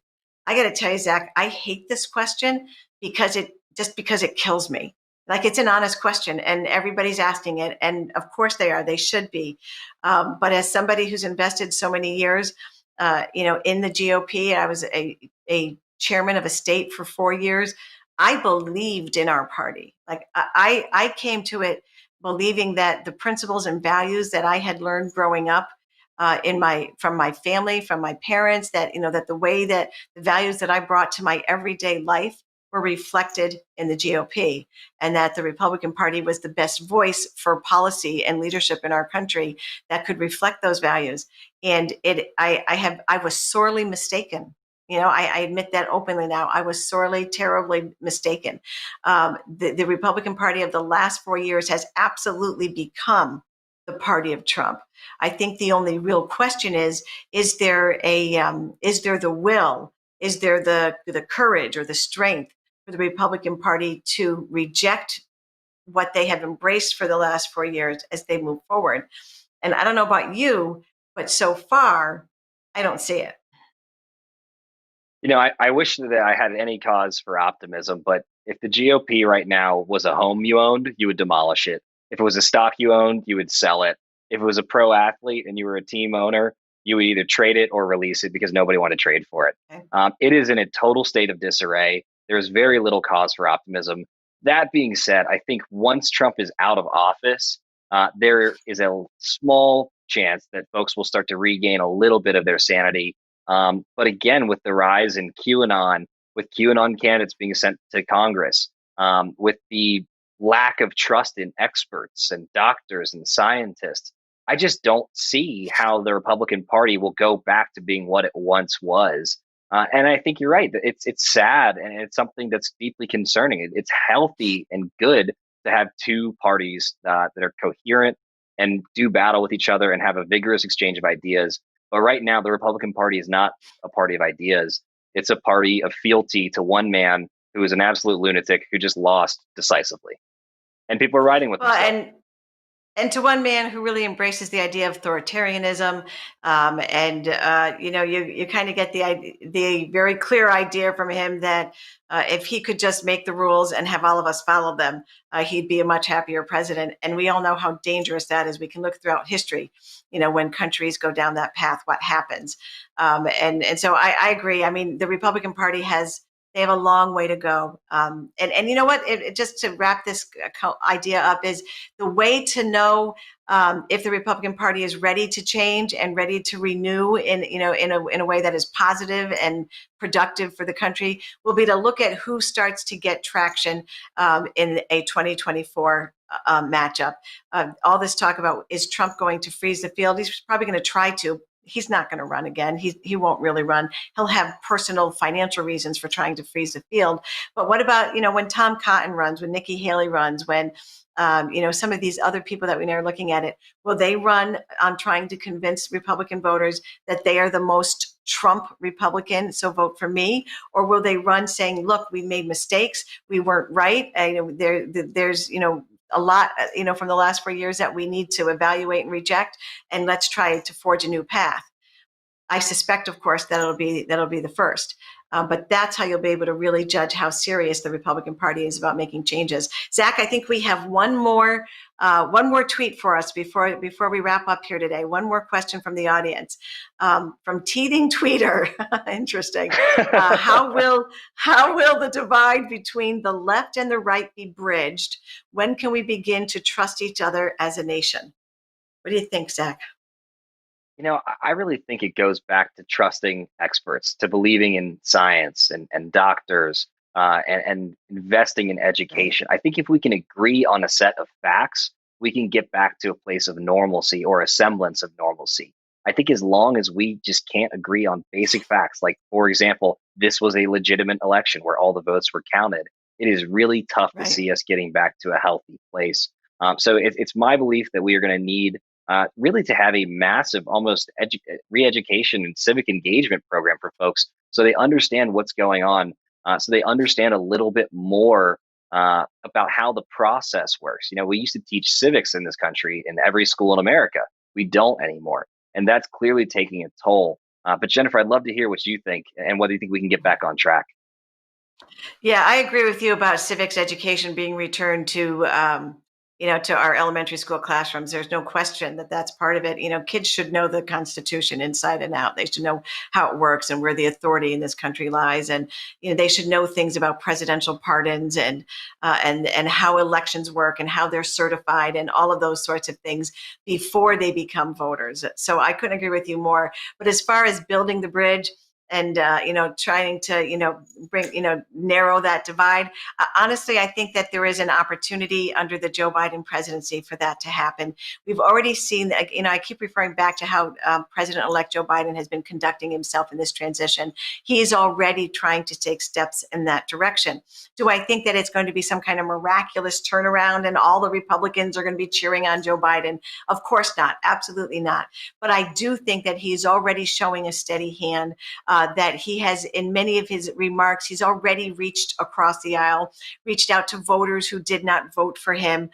I got to tell you, Zach, I hate this question because it kills me. Like, it's an honest question, and everybody's asking it, and of course they are. They should be. But as somebody who's invested so many years, in the GOP, I was a chairman of a state for 4 years. I believed in our party. Like, I came to it believing that the principles and values that I had learned growing up from my family, from my parents, that the way that the values that I brought to my everyday life were reflected in the GOP, and that the Republican Party was the best voice for policy and leadership in our country that could reflect those values. And I was sorely mistaken. I admit that openly now. I was sorely, terribly mistaken. The Republican Party of the last 4 years has absolutely become the party of Trump. I think the only real question is there the will, is there the courage or the strength for the Republican Party to reject what they have embraced for the last 4 years as they move forward? And I don't know about you, but so far, I don't see it. I wish that I had any cause for optimism, but if the GOP right now was a home you owned, you would demolish it. If it was a stock you owned, you would sell it. If it was a pro athlete and you were a team owner, you would either trade it or release it because nobody wanted to trade for it. Okay. It is in a total state of disarray. There's very little cause for optimism. That being said, I think once Trump is out of office, there is a small chance that folks will start to regain a little bit of their sanity. But again, with the rise in QAnon, with QAnon candidates being sent to Congress, with the lack of trust in experts and doctors and scientists, I just don't see how the Republican Party will go back to being what it once was. And I think you're right. It's sad, and it's something that's deeply concerning. It's healthy and good to have two parties that are coherent and do battle with each other and have a vigorous exchange of ideas. But right now, the Republican Party is not a party of ideas. It's a party of fealty to one man who is an absolute lunatic who just lost decisively. And people are riding with him. And to one man who really embraces the idea of authoritarianism, you kind of get the very clear idea from him that if he could just make the rules and have all of us follow them, he'd be a much happier president. And we all know how dangerous that is. We can look throughout history, when countries go down that path, what happens. And so I agree. I mean, the Republican Party they have a long way to go. And you know what? Just to wrap this idea up, is the way to know if the Republican Party is ready to change and ready to renew in a way that is positive and productive for the country will be to look at who starts to get traction in a 2024 matchup. All this talk about, is Trump going to freeze the field? He's probably going to try to. He's not going to run again. He won't really run. He'll have personal financial reasons for trying to freeze the field. But what about, when Tom Cotton runs, when Nikki Haley runs, when, some of these other people that we know are looking at it, will they run on trying to convince Republican voters that they are the most Trump Republican, so vote for me? Or will they run saying, look, we made mistakes, we weren't right, there's a lot, from the last 4 years that we need to evaluate and reject, and let's try to forge a new path. I suspect, of course, that'll be the first. But that's how you'll be able to really judge how serious the Republican Party is about making changes. Zach, I think we have one more tweet for us before we wrap up here today. One more question from the audience, from Teething Tweeter. Interesting. How will the divide between the left and the right be bridged? When can we begin to trust each other as a nation? What do you think, Zach? I really think it goes back to trusting experts, to believing in science and doctors, and investing in education. I think if we can agree on a set of facts, we can get back to a place of normalcy or a semblance of normalcy. I think as long as we just can't agree on basic facts, like, for example, this was a legitimate election where all the votes were counted, it is really tough to see us getting back to a healthy place. So it's my belief that we are going to need really to have a massive, almost re-education and civic engagement program for folks, so they understand what's going on, so they understand a little bit more about how the process works. We used to teach civics in this country in every school in America. We don't anymore, and that's clearly taking a toll. But Jennifer, I'd love to hear what you think and whether you think we can get back on track. Yeah, I agree with you about civics education being returned to to our elementary school classrooms. There's no question that that's part of it. Kids should know the Constitution inside and out. They should know how it works and where the authority in this country lies. And, they should know things about presidential pardons and how elections work and how they're certified and all of those sorts of things before they become voters. So I couldn't agree with you more. But as far as building the bridge, and trying to narrow that divide. Honestly, I think that there is an opportunity under the Joe Biden presidency for that to happen. We've already seen, I keep referring back to how President-elect Joe Biden has been conducting himself in this transition. He's already trying to take steps in that direction. Do I think that it's going to be some kind of miraculous turnaround and all the Republicans are going to be cheering on Joe Biden? Of course not. Absolutely not. But I do think that he's already showing a steady hand. That he has, in many of his remarks, he's already reached across the aisle, reached out to voters who did not vote for him,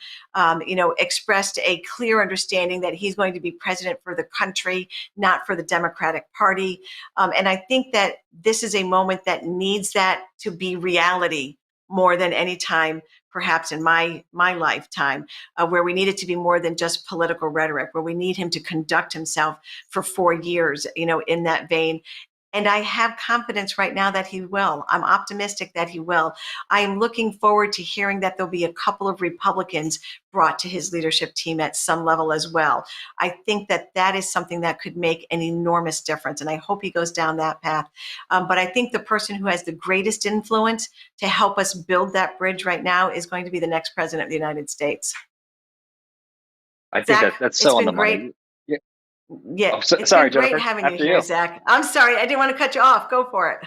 expressed a clear understanding that he's going to be president for the country, not for the Democratic Party. And I think that this is a moment that needs that to be reality more than any time, perhaps in my lifetime, where we need it to be more than just political rhetoric, where we need him to conduct himself for 4 years, in that vein. And I have confidence right now that he will. I'm optimistic that he will. I am looking forward to hearing that there'll be a couple of Republicans brought to his leadership team at some level as well. I think that is something that could make an enormous difference. And I hope he goes down that path. But I think the person who has the greatest influence to help us build that bridge right now is going to be the next president of the United States. I think Zach, that's so on the great. money. Yeah, it's been great Jennifer, having you here, Zach. I'm sorry, I didn't want to cut you off. Go for it.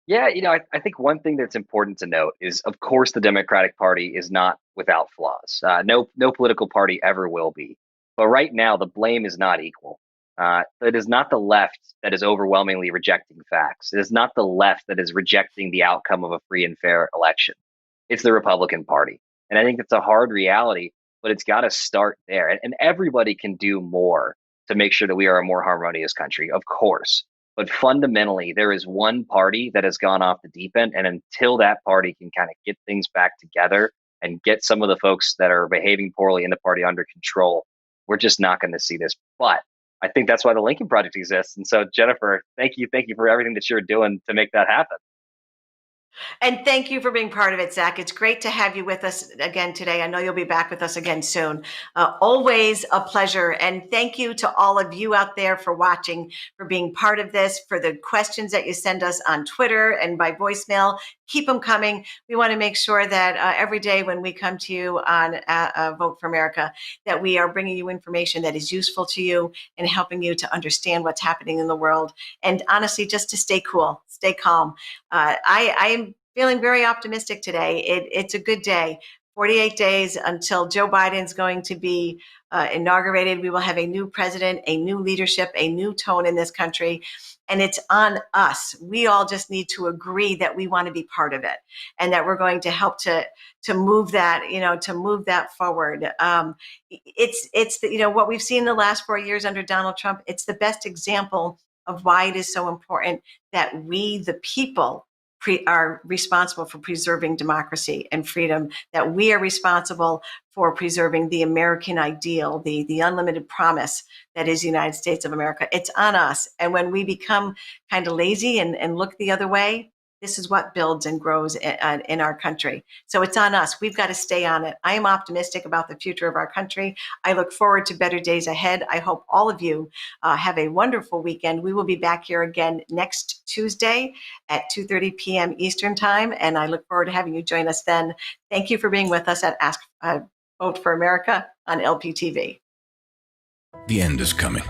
Yeah, I think one thing that's important to note is, of course, the Democratic Party is not without flaws. No political party ever will be. But right now, the blame is not equal. It is not the left that is overwhelmingly rejecting facts. It is not the left that is rejecting the outcome of a free and fair election. It's the Republican Party. And I think it's a hard reality, but it's got to start there. And everybody can do more to make sure that we are a more harmonious country, of course. But fundamentally, there is one party that has gone off the deep end. And until that party can kind of get things back together and get some of the folks that are behaving poorly in the party under control, we're just not going to see this. But I think that's why the Lincoln Project exists. And so, Jennifer, thank you for everything that you're doing to make that happen. And thank you for being part of it, Zach. It's great to have you with us again today. I know you'll be back with us again soon. Always a pleasure. And thank you to all of you out there for watching, for being part of this, for the questions that you send us on Twitter and by voicemail. Keep them coming. We want to make sure that every day when we come to you on Vote for America, that we are bringing you information that is useful to you and helping you to understand what's happening in the world. And honestly, just to stay cool, stay calm. I'm feeling very optimistic today. It's a good day. 48 days until Joe Biden's going to be inaugurated. We will have a new president, a new leadership, a new tone in this country. And it's on us. We all just need to agree that we want to be part of it and that we're going to help to move that, to move that forward. It's what we've seen in the last 4 years under Donald Trump. It's the best example of why it is so important that we, the people, are responsible for preserving democracy and freedom, that we are responsible for preserving the American ideal, the unlimited promise that is the United States of America. It's on us. And when we become kind of lazy and look the other way, this is what builds and grows in our country. So it's on us. We've got to stay on it. I am optimistic about the future of our country. I look forward to better days ahead. I hope all of you have a wonderful weekend. We will be back here again next Tuesday at 2:30 p.m. Eastern Time, and I look forward to having you join us then. Thank you for being with us at Vote for America on LPTV. The end is coming.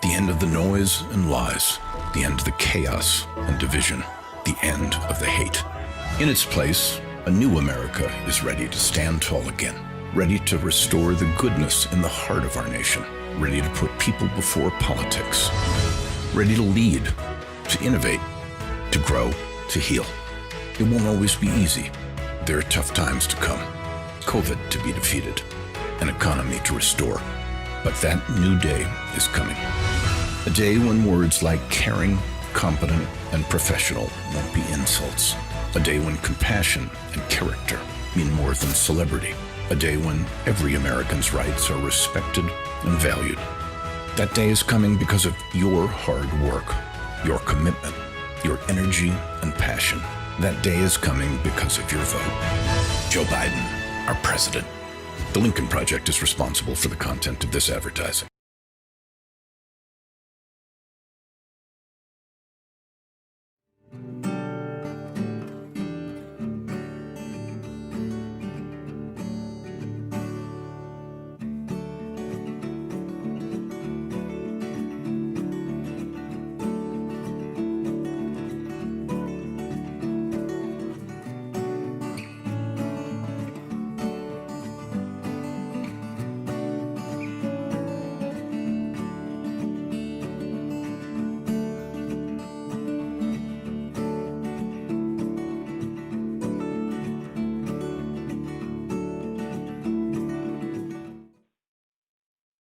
The end of the noise and lies. The end of the chaos and division. The end of the hate. In its place, a new America is ready to stand tall again, ready to restore the goodness in the heart of our nation, ready to put people before politics, ready to lead, to innovate, to grow, to heal. It won't always be easy. There are tough times to come, COVID to be defeated, an economy to restore. But that new day is coming. A day when words like caring, competent, and professional won't be insults. A day when compassion and character mean more than celebrity. A day when every American's rights are respected and valued. That day is coming because of your hard work, your commitment, your energy and passion. That day is coming because of your vote. Joe Biden, our president. The Lincoln Project is responsible for the content of this advertising.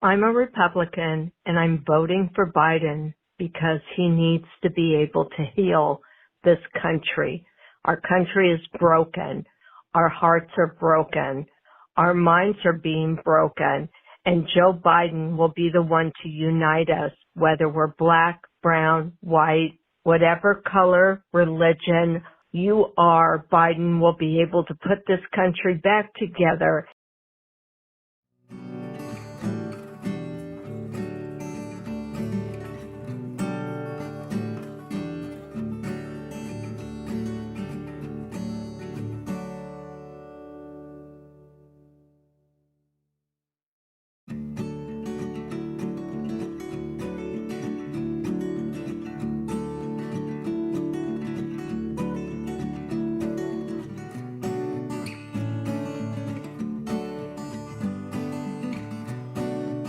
I'm a Republican, and I'm voting for Biden because he needs to be able to heal this country. Our country is broken. Our hearts are broken. Our minds are being broken. And Joe Biden will be the one to unite us, whether we're black, brown, white, whatever color, religion you are. Biden will be able to put this country back together